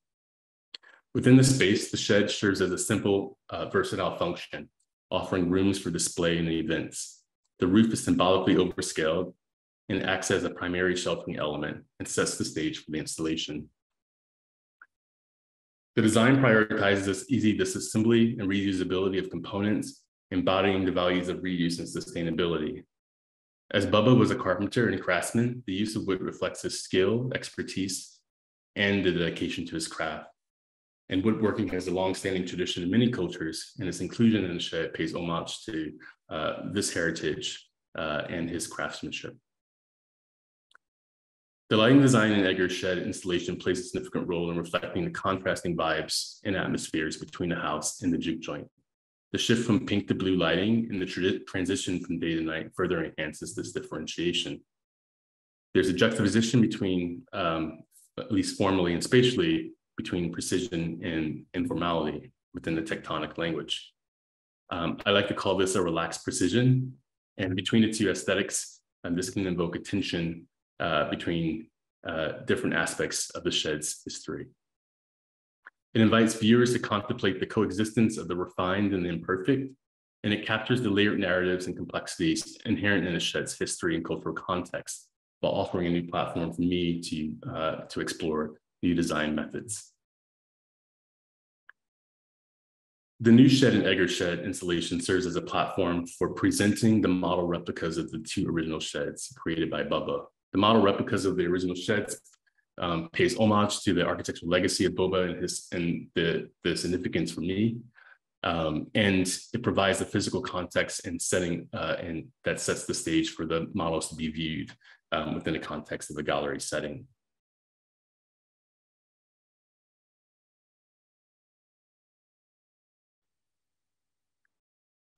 Within the space, the shed serves as a simple, versatile function, offering rooms for display and events. The roof is symbolically overscaled and acts as a primary sheltering element and sets the stage for the installation. The design prioritizes easy disassembly and reusability of components, embodying the values of reuse and sustainability. As Bubba was a carpenter and craftsman, the use of wood reflects his skill, expertise, and the dedication to his craft. And woodworking has a long-standing tradition in many cultures, and its inclusion in the shed pays homage to this heritage and his craftsmanship. The lighting design in Egger's Shed installation plays a significant role in reflecting the contrasting vibes and atmospheres between the house and the juke joint. The shift from pink to blue lighting and the transition from day to night further enhances this differentiation. There's a juxtaposition between, at least formally and spatially, between precision and informality within the tectonic language. I like to call this a relaxed precision. And between the two aesthetics, this can invoke a tension between different aspects of the shed's history. It invites viewers to contemplate the coexistence of the refined and the imperfect, and it captures the layered narratives and complexities inherent in the shed's history and cultural context, while offering a new platform for me to explore new design methods. The new shed and Egger's Shed installation serves as a platform for presenting the model replicas of the two original sheds created by Bubba. The model replicas of the original sheds pays homage to the architectural legacy of Boba and the significance for me. And it provides the physical context and setting, and that sets the stage for the models to be viewed within the context of a gallery setting.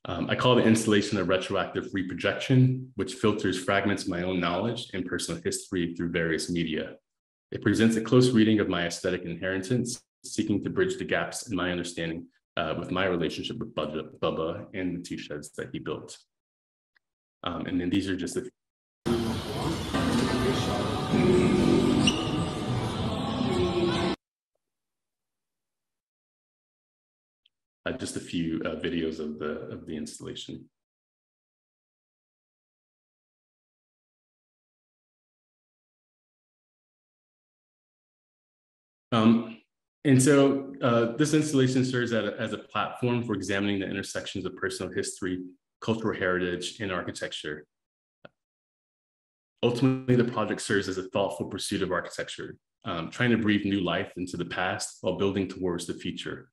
I call the installation a retroactive reprojection, which filters fragments of my own knowledge and personal history through various media. It presents a close reading of my aesthetic inheritance, seeking to bridge the gaps in my understanding with my relationship with Bubba and the two sheds that he built. And then these are just a few videos of the installation. And so this installation serves as a platform for examining the intersections of personal history, cultural heritage, and architecture. Ultimately, the project serves as a thoughtful pursuit of architecture, trying to breathe new life into the past while building towards the future.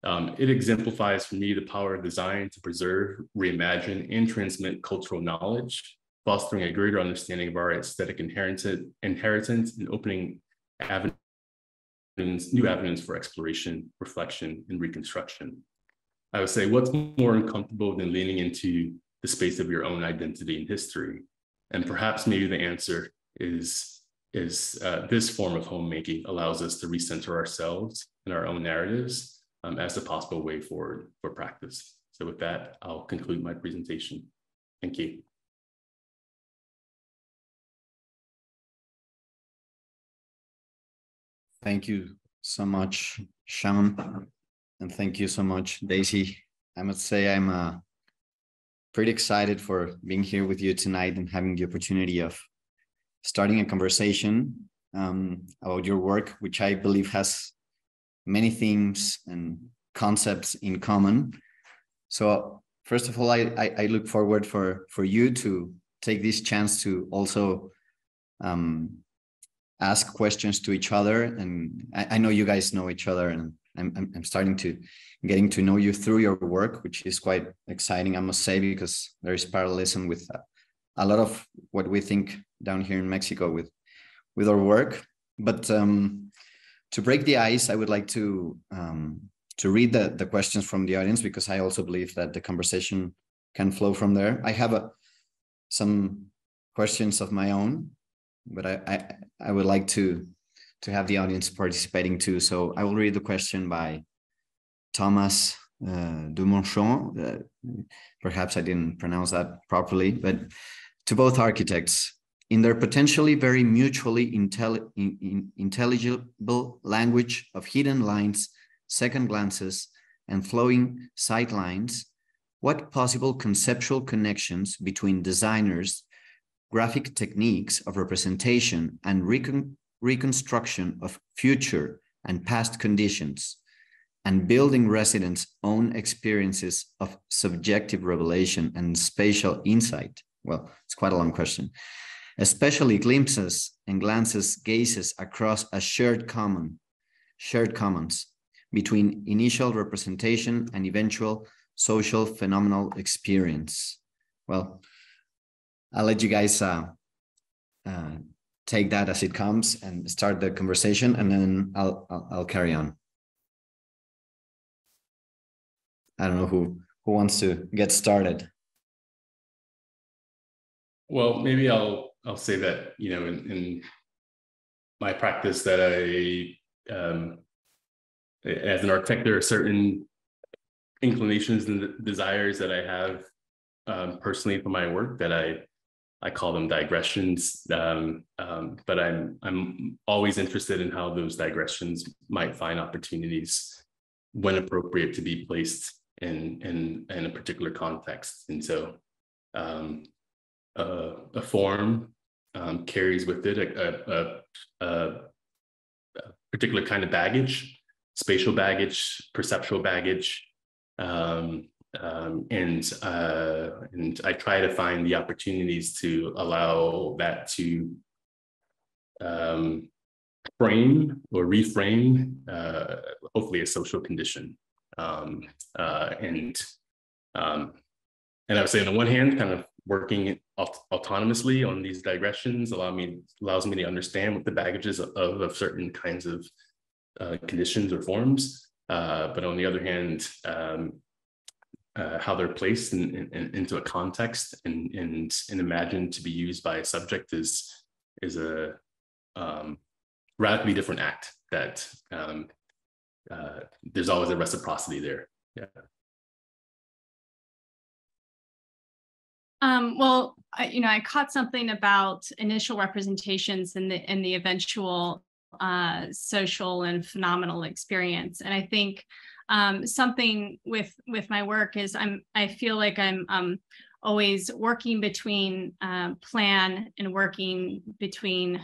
It exemplifies for me the power of design to preserve, reimagine, and transmit cultural knowledge, fostering a greater understanding of our aesthetic inheritance and opening new avenues for exploration, reflection, and reconstruction. I would say, what's more uncomfortable than leaning into the space of your own identity and history? And perhaps maybe the answer is this form of homemaking allows us to recenter ourselves and our own narratives as a possible way forward for practice. So with that, I'll conclude my presentation. Thank you. Thank you so much, Sean, and thank you so much, Daisy. I must say I'm pretty excited for being here with you tonight and having the opportunity of starting a conversation about your work, which I believe has many themes and concepts in common. So first of all, I look forward for you to take this chance to also ask questions to each other. And I know you guys know each other, and I'm starting to getting to know you through your work, which is quite exciting, I must say, because there is parallelism with a lot of what we think down here in Mexico with our work. But to break the ice, I would like to read the questions from the audience, because I also believe that the conversation can flow from there. I have some questions of my own, but I would like to have the audience participating too. So I will read the question by Thomas Dumonchon. Perhaps I didn't pronounce that properly, but to both architects, in their potentially very mutually intelligible language of hidden lines, second glances, and flowing sight lines, what possible conceptual connections between designers, graphic techniques of representation, and reconstruction of future and past conditions, and building residents' own experiences of subjective revelation and spatial insight? Well, it's quite a long question. Especially glimpses and glances, gazes across a shared commons between initial representation and eventual social phenomenal experience. Well, I'll let you guys take that as it comes and start the conversation, and then I'll carry on. I don't know who wants to get started. Well, maybe I'll say that, you know, in my practice that as an architect, there are certain inclinations and desires that I have personally for my work that I call them digressions, but I'm always interested in how those digressions might find opportunities when appropriate to be placed in a particular context. And so a form carries with it a particular kind of baggage, spatial baggage, perceptual baggage, and I try to find the opportunities to allow that to frame or reframe, hopefully, a social condition. And I would say, on the one hand, kind of working autonomously on these digressions allows me to understand what the baggages of certain kinds of conditions or forms. But on the other hand, how they're placed into a context and imagined to be used by a subject is a radically different act that there's always a reciprocity there. Yeah. Well, I caught something about initial representations and the eventual social and phenomenal experience, and I think something with my work is I feel like I'm always working between plan and working between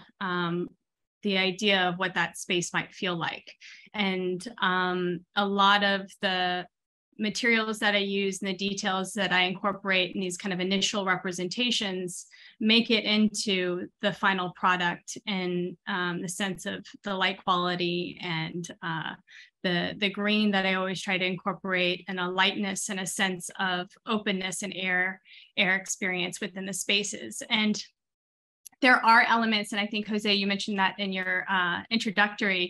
the idea of what that space might feel like, and a lot of the materials that I use and the details that I incorporate in these kind of initial representations make it into the final product in the sense of the light quality and the green that I always try to incorporate, and a lightness and a sense of openness and air experience within the spaces. And there are elements, and I think, Jose, you mentioned that in your introduction,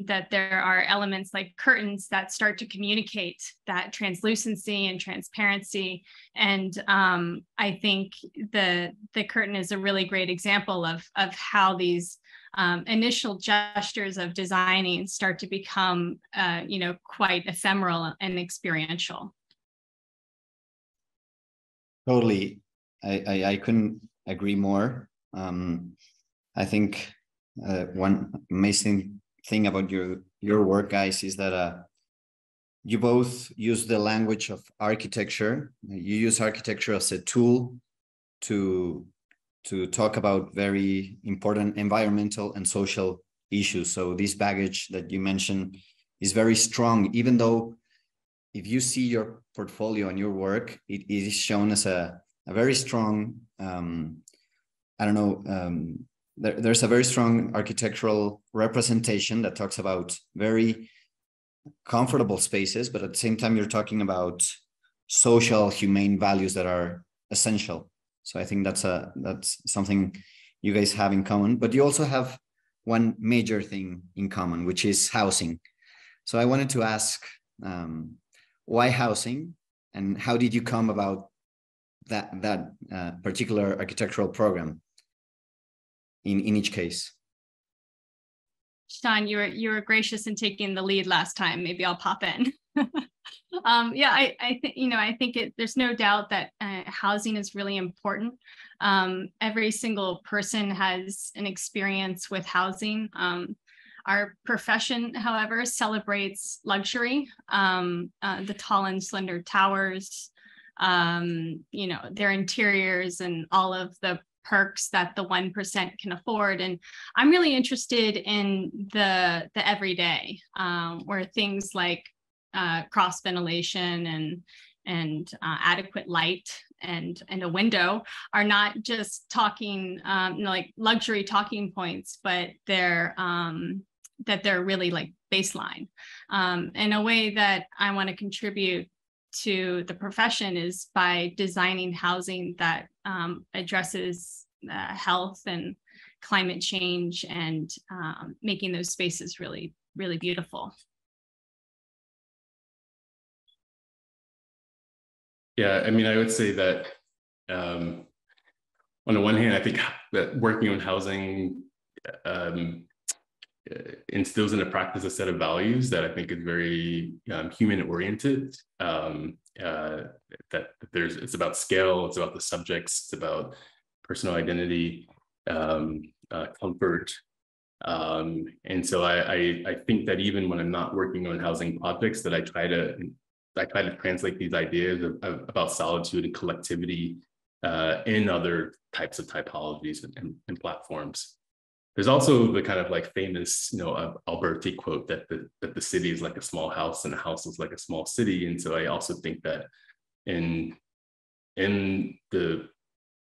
that there are elements like curtains that start to communicate that translucency and transparency. And I think the curtain is a really great example of how these initial gestures of designing start to become quite ephemeral and experiential. Totally. I couldn't agree more. I think one amazing thing about your work, guys, is that you both use the language of architecture. You use architecture as a tool to talk about very important environmental and social issues. So this baggage that you mentioned is very strong, even though if you see your portfolio and your work, it is shown as a very strong, there's a very strong architectural representation that talks about very comfortable spaces, but at the same time, you're talking about social, humane values that are essential. So I think that's something you guys have in common, but you also have one major thing in common, which is housing. So I wanted to ask, why housing, and how did you come about that particular architectural program in each case? Sean, you were gracious in taking the lead last time. Maybe I'll pop in. I think there's no doubt that housing is really important. Every single person has an experience with housing. Our profession, however, celebrates luxury, the tall and slender towers, their interiors and all of the perks that the 1% can afford. And I'm really interested in the everyday, where things like cross ventilation and adequate light and a window are not just talking like luxury talking points, but they're really like baseline. In a way that I want to contribute to the profession is by designing housing that addresses health and climate change and making those spaces really, really beautiful. Yeah, I mean, I would say that on the one hand, I think that working on housing instills in the practice a set of values that I think is very human oriented. It's about scale, it's about the subjects, it's about personal identity, comfort. And so I think that even when I'm not working on housing projects, that I try to translate these ideas about solitude and collectivity in other types of typologies and platforms. There's also the kind of like famous, Alberti quote that the city is like a small house and a house is like a small city. And so I also think that in the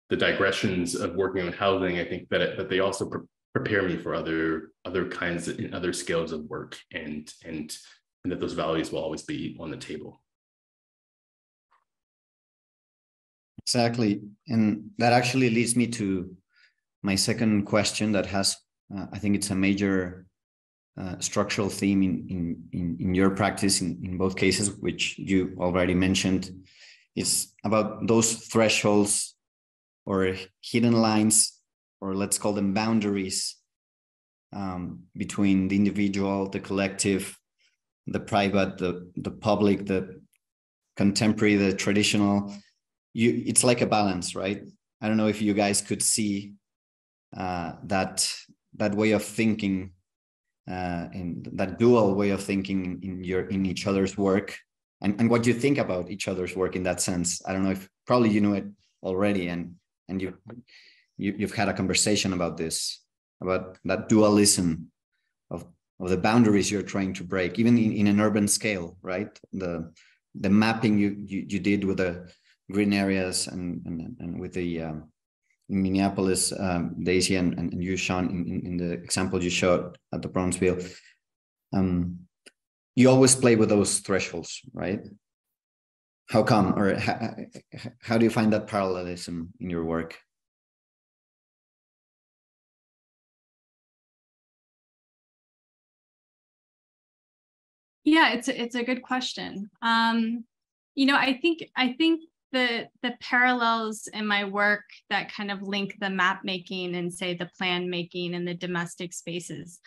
digressions of working on housing, I think that they also prepare me for other kinds and other scales of work, and that those values will always be on the table. Exactly. And that actually leads me to my second question that has, I think it's a major structural theme in your practice in both cases, which you already mentioned, is about those thresholds or hidden lines, or let's call them boundaries, between the individual, the collective, the private, the public, the contemporary, the traditional. It's like a balance, right? I don't know if you guys could see that way of thinking, and that dual way of thinking in each other's work, and what you think about each other's work in that sense. I don't know if probably you know it already, and you've had a conversation about this, about that dualism of the boundaries you're trying to break, even in an urban scale, right? The mapping you did with the green areas and with the in Minneapolis, Daisy and you, Sean, in the example you showed at the Bronzeville, you always play with those thresholds, right? How come, or how do you find that parallelism in your work? Yeah, it's a good question. I think the parallels in my work that kind of link the map making and say the plan making and the domestic spaces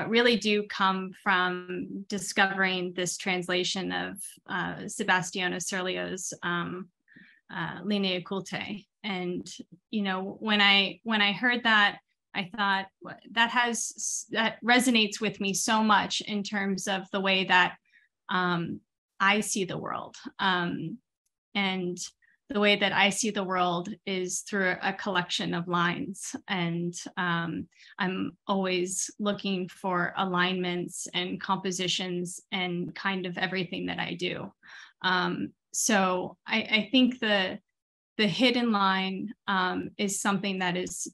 really do come from discovering this translation of Sebastiano Serlio's Linea Culte. And when I heard that, I thought that resonates with me so much in terms of the way that I see the world. And the way that I see the world is through a collection of lines. And I'm always looking for alignments and compositions and kind of everything that I do. So I think the hidden line is something that is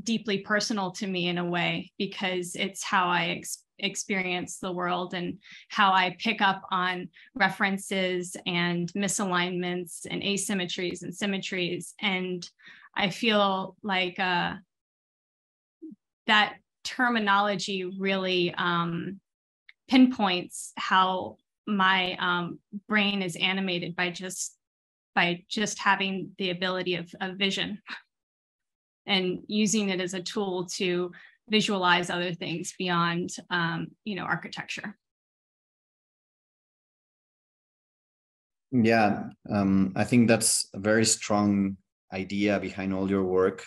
deeply personal to me in a way, because it's how I experience the world and how I pick up on references and misalignments and asymmetries and symmetries. And I feel like that terminology really pinpoints how my brain is animated by just having the ability of vision and using it as a tool to visualize other things beyond, architecture. Yeah, I think that's a very strong idea behind all your work,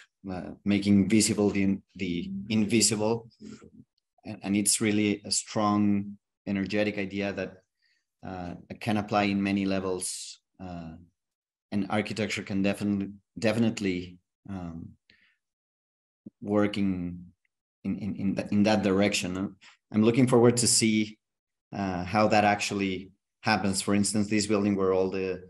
making visible the invisible. And it's really a strong, energetic idea that can apply in many levels. And architecture can definitely work in that direction. I'm looking forward to see how that actually happens. For instance, this building where all the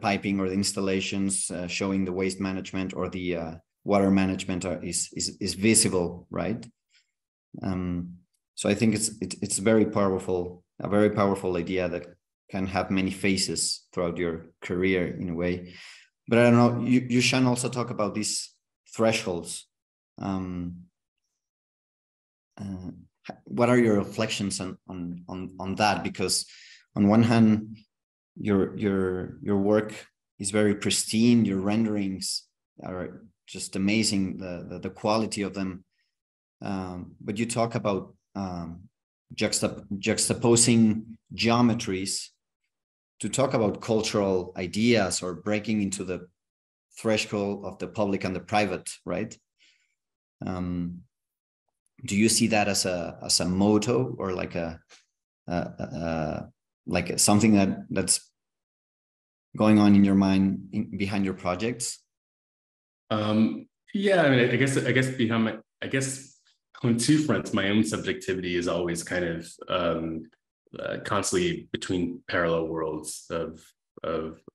piping or the installations showing the waste management or the water management is visible, right? So I think it's a very powerful idea that can have many faces throughout your career in a way. But I don't know, you Sean also talk about these thresholds. What are your reflections on that? Because on one hand, your work is very pristine. Your renderings are just amazing, the quality of them. But you talk about juxtaposing geometries to talk about cultural ideas or breaking into the threshold of the public and the private, right? Do you see that as a motto, or like like something that's going on in your mind behind your projects? Yeah, I mean, I guess behind on two fronts, my own subjectivity is always kind of constantly between parallel worlds of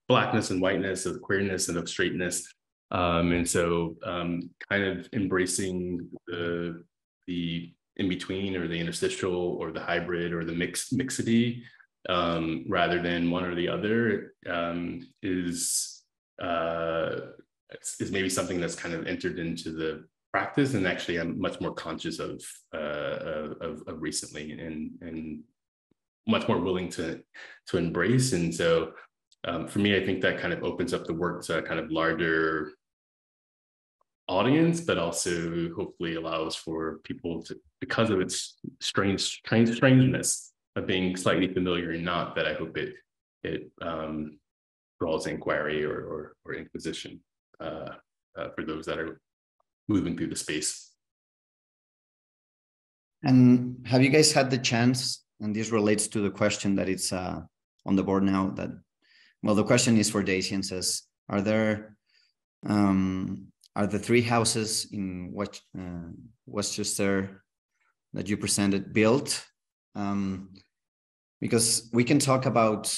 blackness and whiteness, of queerness and of straightness. And so kind of embracing the in-between or the interstitial or the hybrid or the mixity rather than one or the other is maybe something that's kind of entered into the practice, and actually I'm much more conscious of recently, and much more willing to embrace. And so for me, I think that kind of opens up the work to a kind of larger audience, but also hopefully allows for people to, because of its strangeness of being slightly familiar and not, that I hope it draws inquiry or inquisition for those that are moving through the space. And have you guys had the chance, and this relates to the question that it's on the board now, that, well, the question is for Daisy and says, are the three houses in Westchester that you presented built? Because we can talk about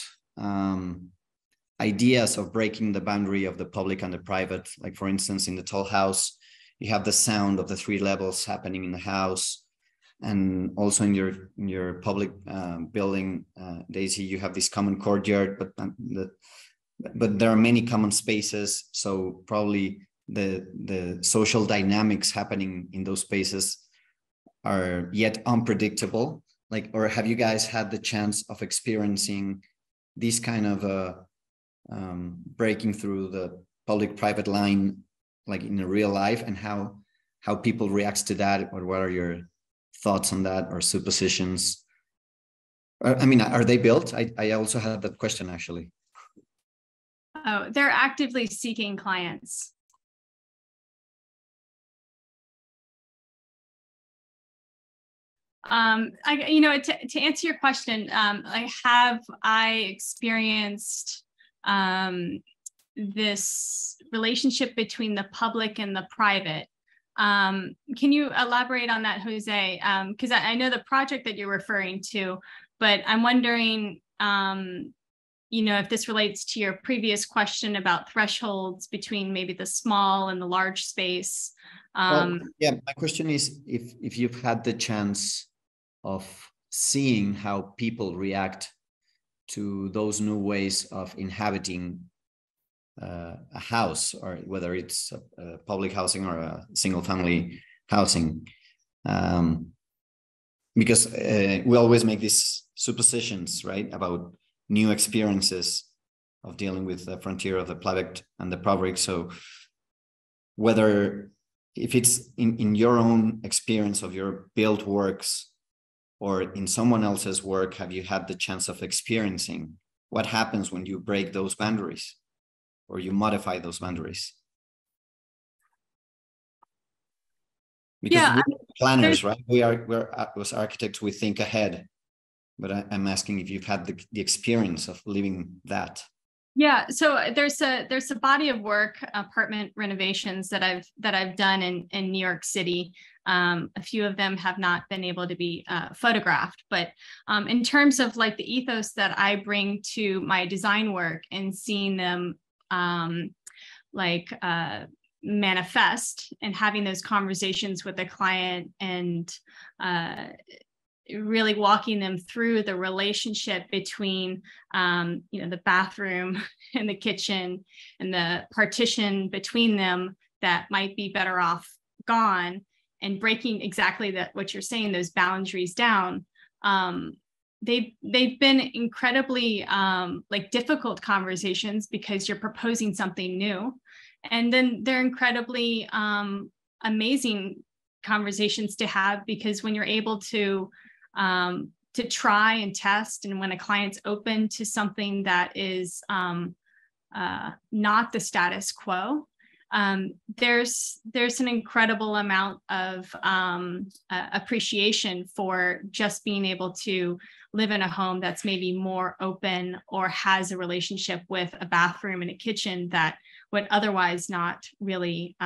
ideas of breaking the boundary of the public and the private. Like, for instance, in the tall house, you have the sound of the three levels happening in the house. And also in your public building, Daisy, you have this common courtyard, but there are many common spaces. So probably the social dynamics happening in those spaces are yet unpredictable. Like, or have you guys had the chance of experiencing this kind of breaking through the public-private line, like in a real life, and how people react to that, or what are your thoughts on that, or suppositions? I mean, are they built? I also had that question, actually. Oh, they're actively seeking clients. To answer your question, I experienced this relationship between the public and the private. Can you elaborate on that, Jose? Because I know the project that you're referring to, but I'm wondering, if this relates to your previous question about thresholds between maybe the small and the large space. Well, yeah, my question is if you've had the chance of seeing how people react to those new ways of inhabiting a house, or whether it's a public housing or a single family housing, because we always make these suppositions, right, about new experiences of dealing with the frontier of the private and the public. So whether, if it's in your own experience of your built works or in someone else's work, have you had the chance of experiencing what happens when you break those boundaries or you modify those boundaries? Because we're planners, right? We're as architects, we think ahead. But I'm asking if you've had the experience of living that. Yeah, so there's a body of work, apartment renovations that I've done in New York City. A few of them have not been able to be photographed, but in terms of like the ethos that I bring to my design work and seeing them manifest and having those conversations with the client and really walking them through the relationship between, the bathroom and the kitchen and the partition between them that might be better off gone, and breaking exactly that, what you're saying, those boundaries down. They've been incredibly difficult conversations because you're proposing something new, and then they're incredibly amazing conversations to have, because when you're able to try and test, and when a client's open to something that is not the status quo, there's an incredible amount of appreciation for just being able to live in a home that's maybe more open or has a relationship with a bathroom and a kitchen that would otherwise not really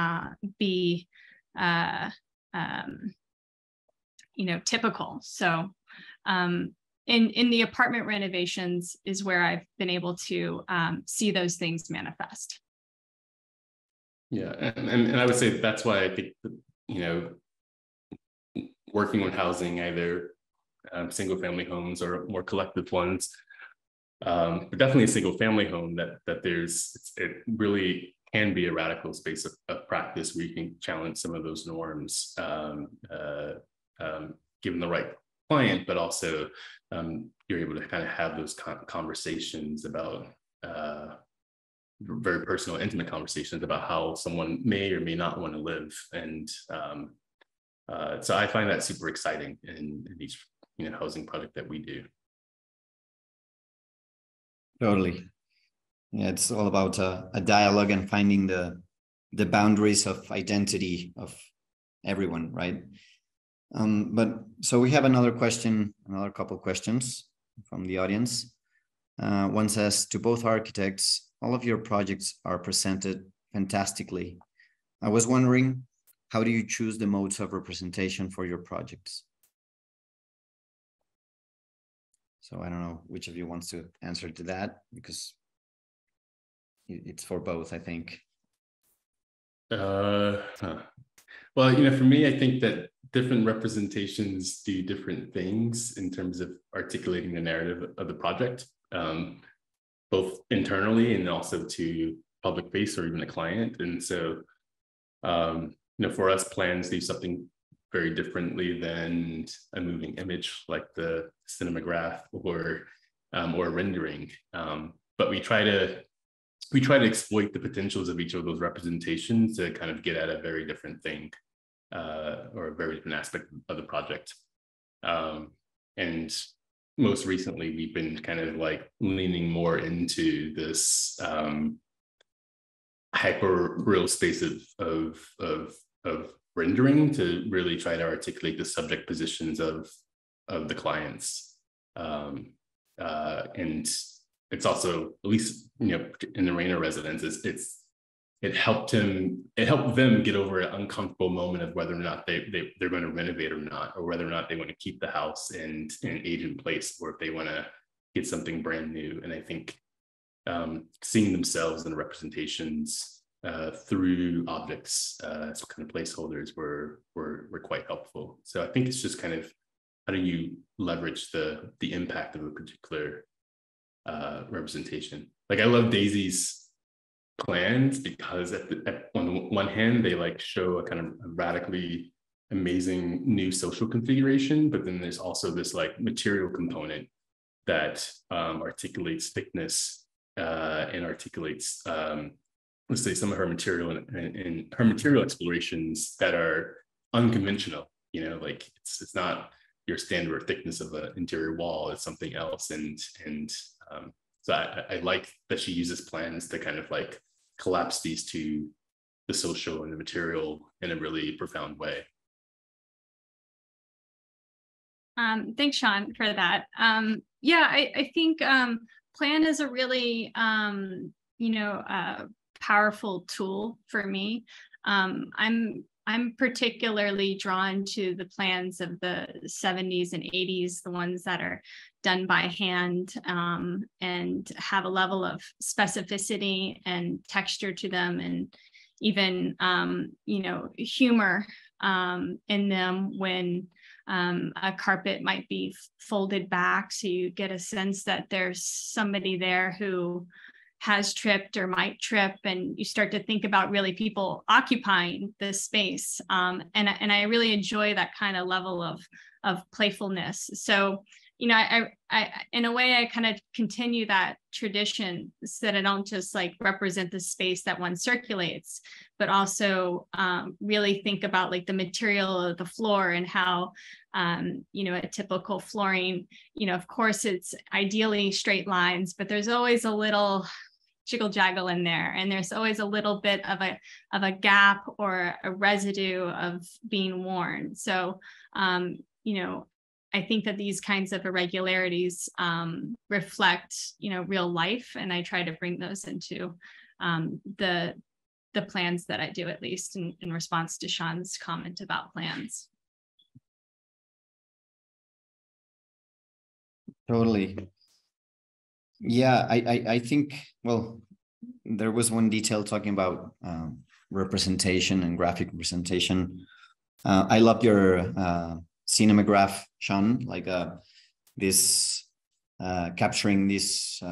be typical. So in the apartment renovations is where I've been able to see those things manifest. Yeah, and I would say that's why I think that, working on housing, either single family homes or more collective ones, but definitely a single family home, that it really can be a radical space of practice where you can challenge some of those norms, given the right client, but also you're able to kind of have those conversations about very personal, intimate conversations about how someone may or may not want to live. And so I find that super exciting in each housing project that we do. Totally. Yeah, it's all about a dialogue and finding the boundaries of identity of everyone, right? But so we have another couple of questions from the audience. One says, to both architects, all of your projects are presented fantastically. I was wondering, how do you choose the modes of representation for your projects? So I don't know which of you wants to answer to that, because it's for both, I think. Well, for me, I think that different representations do different things in terms of articulating the narrative of the project, both internally and also to public face or even the client. And so, for us, plans do something very differently than a moving image like the cinematograph or a rendering. But we try to exploit the potentials of each of those representations to kind of get at a very different thing, or a very different aspect of the project. And most recently, we've been kind of like leaning more into this hyper real space of rendering to really try to articulate the subject positions of the clients. And it's also, at least in the Rayner residence, it helped them get over an uncomfortable moment of whether or not they're going to renovate or not, or whether or not they want to keep the house and age in place, or if they want to get something brand new. And I think seeing themselves in the representations through objects as kind of placeholders were quite helpful. So I think it's just kind of, how do you leverage the impact of a particular representation? Like, I love Daisy's plans because on one hand, they like show a kind of a radically amazing new social configuration, but then there's also this like material component that articulates thickness and articulates, let's say, some of her material and her material explorations that are unconventional. Like it's not your standard thickness of an interior wall, it's something else. And so I like that she uses plans to kind of like collapse these two, the social and the material, in a really profound way. Thanks, Sean, for that. I think plan is a really powerful tool for me. I'm particularly drawn to the plans of the 70s and 80s, the ones that are done by hand and have a level of specificity and texture to them, and even humor in them when a carpet might be folded back, so you get a sense that there's somebody there who has tripped or might trip, and you start to think about really people occupying this space. And I really enjoy that kind of level of playfulness. So, I in a way, I kind of continue that tradition, so that I don't just like represent the space that one circulates, but also really think about like the material of the floor and how, a typical flooring, of course, it's ideally straight lines, but there's always a little jiggle jaggle in there, and there's always a little bit of a gap or a residue of being worn. So I think that these kinds of irregularities reflect real life, and I try to bring those into the plans that I do, at least in response to Sean's comment about plans. Totally. Yeah, I think, well, there was one detail talking about representation and graphic representation. I loved your cinematograph, Sean, like this capturing this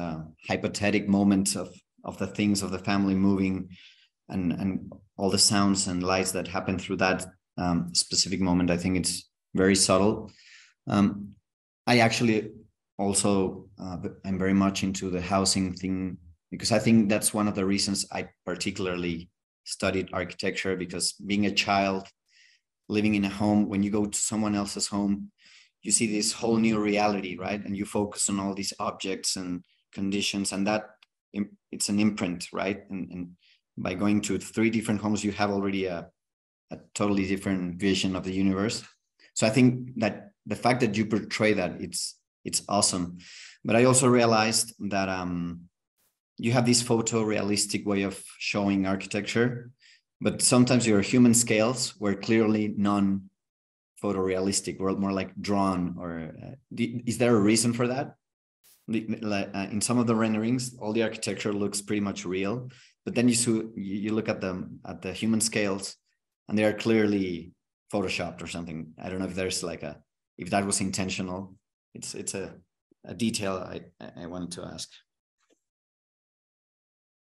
hypothetic moment of the things of the family moving and all the sounds and lights that happen through that specific moment. I think it's very subtle. I actually also, I'm very much into the housing thing, because I think that's one of the reasons I particularly studied architecture, because being a child, living in a home, when you go to someone else's home, you see this whole new reality, right? And you focus on all these objects and conditions, and that it's an imprint, right? And by going to 3 different homes, you have already a totally different vision of the universe. So I think that the fact that you portray that, it's awesome. But I also realized that you have this photorealistic way of showing architecture, but sometimes your human scales were clearly non-photorealistic, or more like drawn. Or is there a reason for that? In some of the renderings, all the architecture looks pretty much real, but then you look at the human scales, and they are clearly photoshopped or something. I don't know if there's if that was intentional. It's a detail I wanted to ask.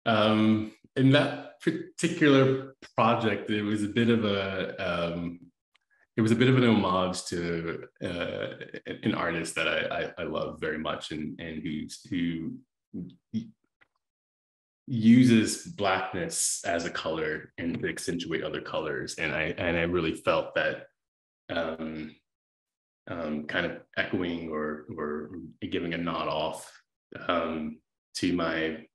In that particular project, it was a bit of an homage to an artist that I love very much, and who uses blackness as a color and to accentuate other colors, and I really felt that kind of echoing or giving a nod off to my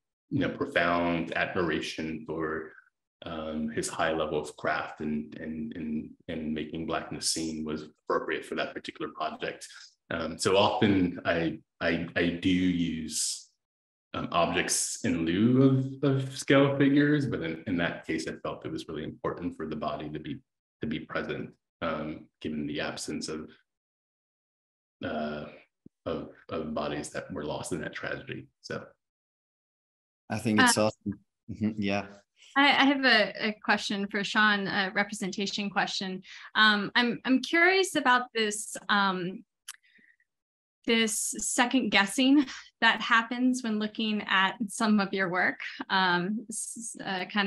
profound admiration for his high level of craft and making blackness seen was appropriate for that particular project. So often I do use objects in lieu of scale figures, but in that case, I felt it was really important for the body to be present, given the absence of bodies that were lost in that tragedy. So I think it's awesome. Yeah. I have a question for Sean, a representation question. I'm curious about this this second guessing that happens when looking at some of your work, kind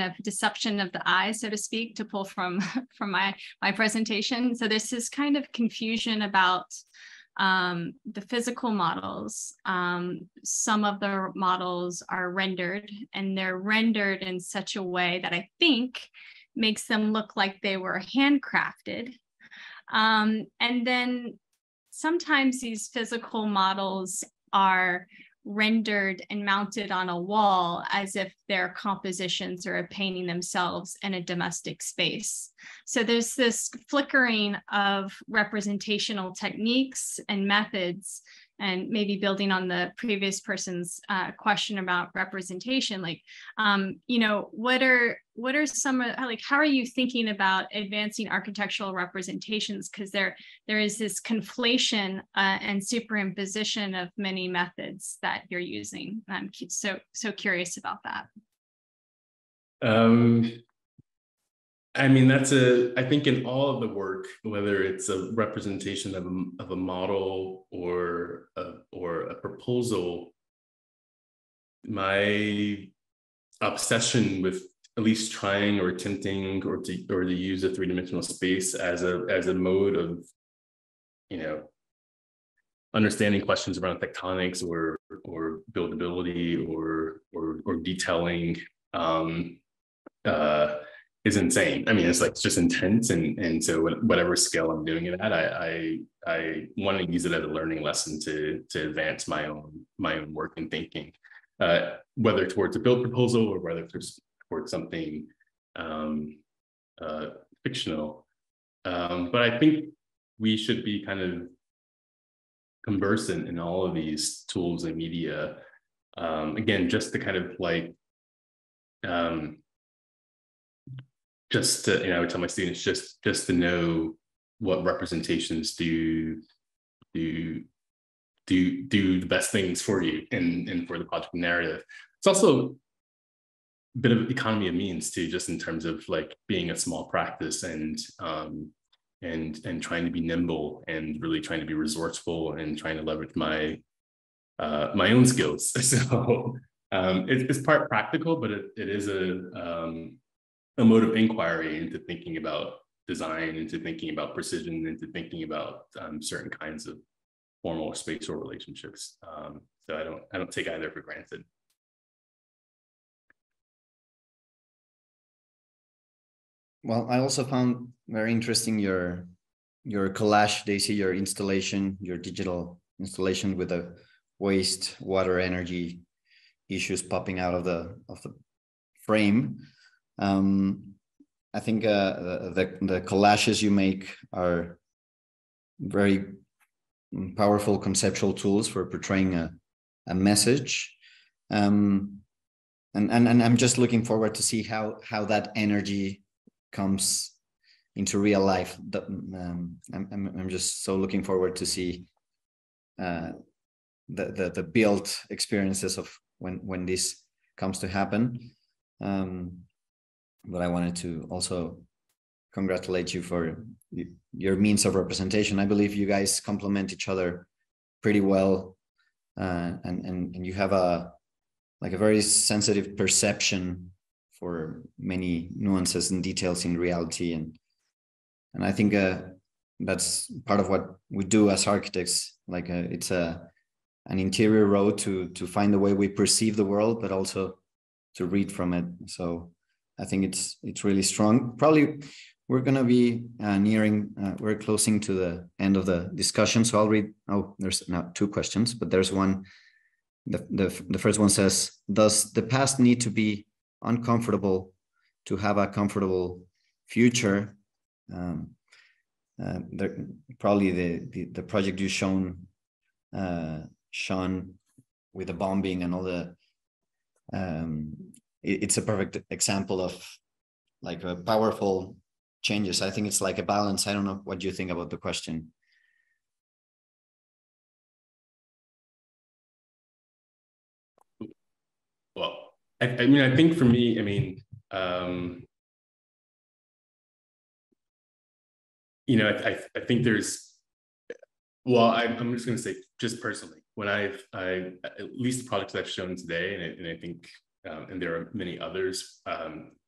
of deception of the eye, so to speak, to pull from my presentation. So there's this kind of confusion about the physical models. Some of the models are rendered, and they're rendered in such a way that I think makes them look like they were handcrafted. And then sometimes these physical models are rendered and mounted on a wall as if they're compositions or a painting themselves in a domestic space. So there's this flickering of representational techniques and methods, and maybe building on the previous person's question about representation, like, what are some, like, how are you thinking about advancing architectural representations? Because there is this conflation and superimposition of many methods that you're using. I'm so curious about that. I mean, I think in all of the work, whether it's a representation of a model or a proposal, my obsession with at least trying or attempting or to use a 3-dimensional space as a mode of, understanding questions around tectonics or buildability or detailing, is insane. I mean, it's just intense, and so whatever scale I'm doing it at, I want to use it as a learning lesson to advance my own work and thinking, whether towards a build proposal or whether towards something fictional. But I think we should be kind of conversant in all of these tools and media. Again, just to kind of just to, I would tell my students just to know what representations do the best things for you and for the project narrative. It's also bit of economy of means too, just in terms of like being a small practice and trying to be nimble and really trying to be resourceful and trying to leverage my my own skills. So it's part practical, but it is a mode of inquiry into thinking about design, into thinking about precision, into thinking about certain kinds of formal or spatial relationships. So I don't take either for granted. Well, I also found very interesting your collage, Daisy, your installation, your digital installation with the waste, water, energy issues popping out of the frame. I think the collages you make are very powerful conceptual tools for portraying a message. And I'm just looking forward to see how that energy comes into real life. I'm just so looking forward to see the built experiences of when this comes to happen. But I wanted to also congratulate you for your means of representation. I believe you guys complement each other pretty well, and you have a very sensitive perception for many nuances and details in reality, and I think that's part of what we do as architects. Like it's an interior road to find the way we perceive the world, but also to read from it. So I think it's really strong. Probably we're going to be we're closing to the end of the discussion. So I'll read, there's now 2 questions, but there's one. The first one says, does the past need to be uncomfortable to have a comfortable future? Probably the project you shown, Sean, with the bombing and all the, it's a perfect example of like a powerful changes. I think it's like a balance. I don't know what you think about the question. Well, I mean, I think for me, I mean, you know, I think there's, well, I'm just going to say, just personally, when at least the products I've shown today, and I think, and there are many others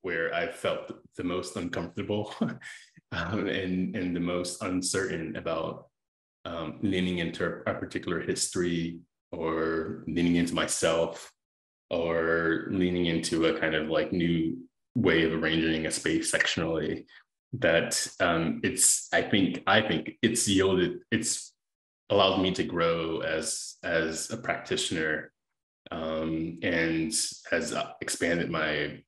where I felt the most uncomfortable and the most uncertain about leaning into a particular history, or leaning into myself, or leaning into a kind of like new way of arranging a space sectionally, that I think it's allowed me to grow as a practitioner, and has expanded my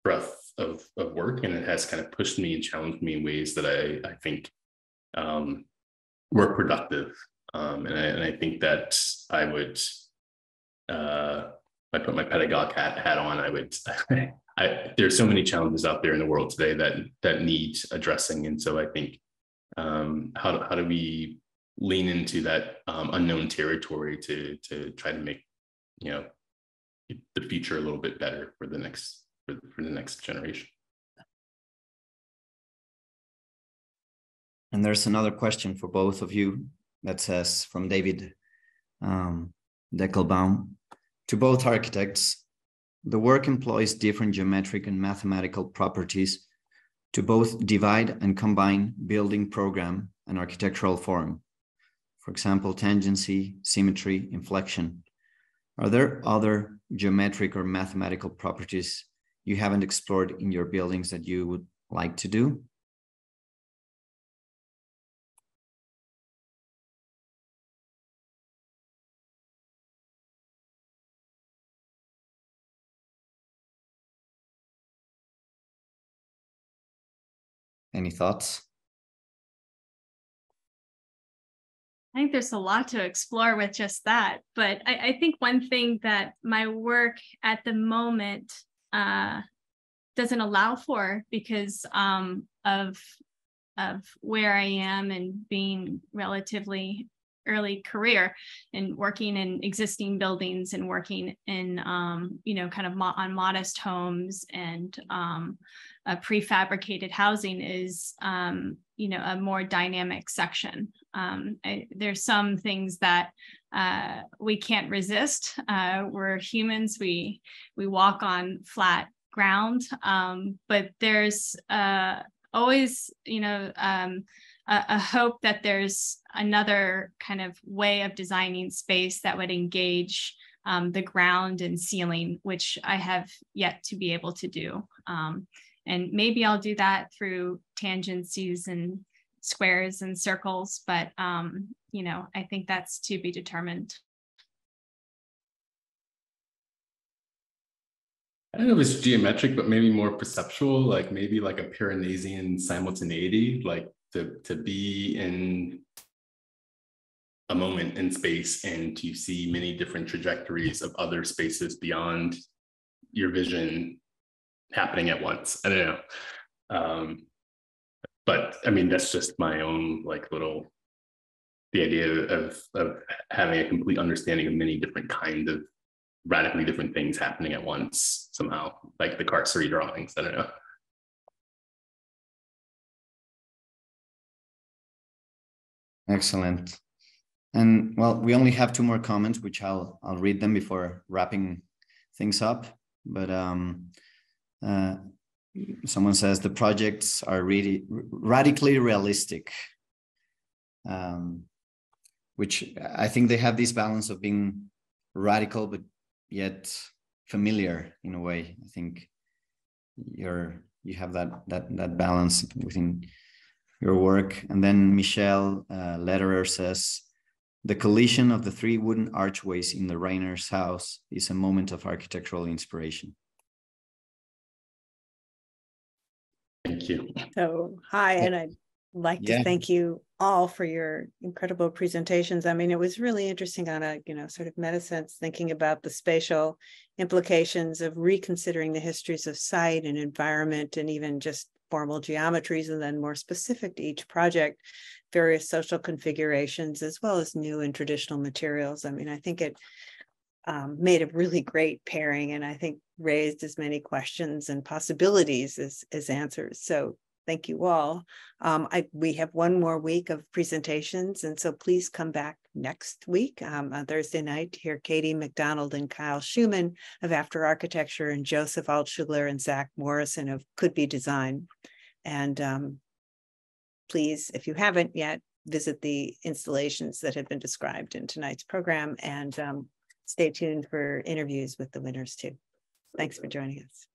breadth of work, and it has kind of pushed me and challenged me in ways that I think were productive, and I think that I would, if I put my pedagogue hat on, I would there's so many challenges out there in the world today that need addressing, and so I think how do we lean into that unknown territory to try to make, you know, the future a little bit better for the next generation. And there's another question for both of you that says, from David Deckelbaum, to both architects, the work employs different geometric and mathematical properties to both divide and combine building program and architectural form. For example, tangency, symmetry, inflection. Are there other geometric or mathematical properties you haven't explored in your buildings that you would like to do? Any thoughts? I think there's a lot to explore with just that, but I think one thing that my work at the moment doesn't allow for, because of where I am and being relatively early career in working in existing buildings and working in, kind of on modest homes and prefabricated housing is, a more dynamic section. There's some things that we can't resist. We're humans. We walk on flat ground, but there's always, a hope that there's another kind of way of designing space that would engage the ground and ceiling, which I have yet to be able to do. And maybe I'll do that through tangencies and squares and circles, but I think that's to be determined. I don't know if it's geometric, but maybe more perceptual, like maybe like a Piranesian simultaneity, like to be in a moment in space and to see many different trajectories of other spaces beyond your vision happening at once. I don't know. But I mean, that's just my own the idea of having a complete understanding of many different kinds of radically different things happening at once somehow, like the carcery drawings. I don't know. Excellent. And well, we only have 2 more comments, which I'll read them before wrapping things up. But someone says the projects are really radically realistic, which I think they have this balance of being radical but yet familiar in a way. I think you have that balance within your work. And then Michelle Lederer says, the collision of the 3 wooden archways in the Rainer's house is a moment of architectural inspiration. Thank you. So, hi, and I'd like to thank you all for your incredible presentations. I mean, it was really interesting on a, sort of meta sense, thinking about the spatial implications of reconsidering the histories of site and environment and even just formal geometries, and then more specific to each project, various social configurations, as well as new and traditional materials. I mean, I think it made a really great pairing, and I think raised as many questions and possibilities as answers. So thank you all. We have 1 more week of presentations, and so please come back next week on Thursday night to hear Katie McDonald and Kyle Schumann of After Architecture and Joseph Altschuler and Zach Morrison of Could Be Design. And please, if you haven't yet, visit the installations that have been described in tonight's program, and stay tuned for interviews with the winners too. Thanks for joining us.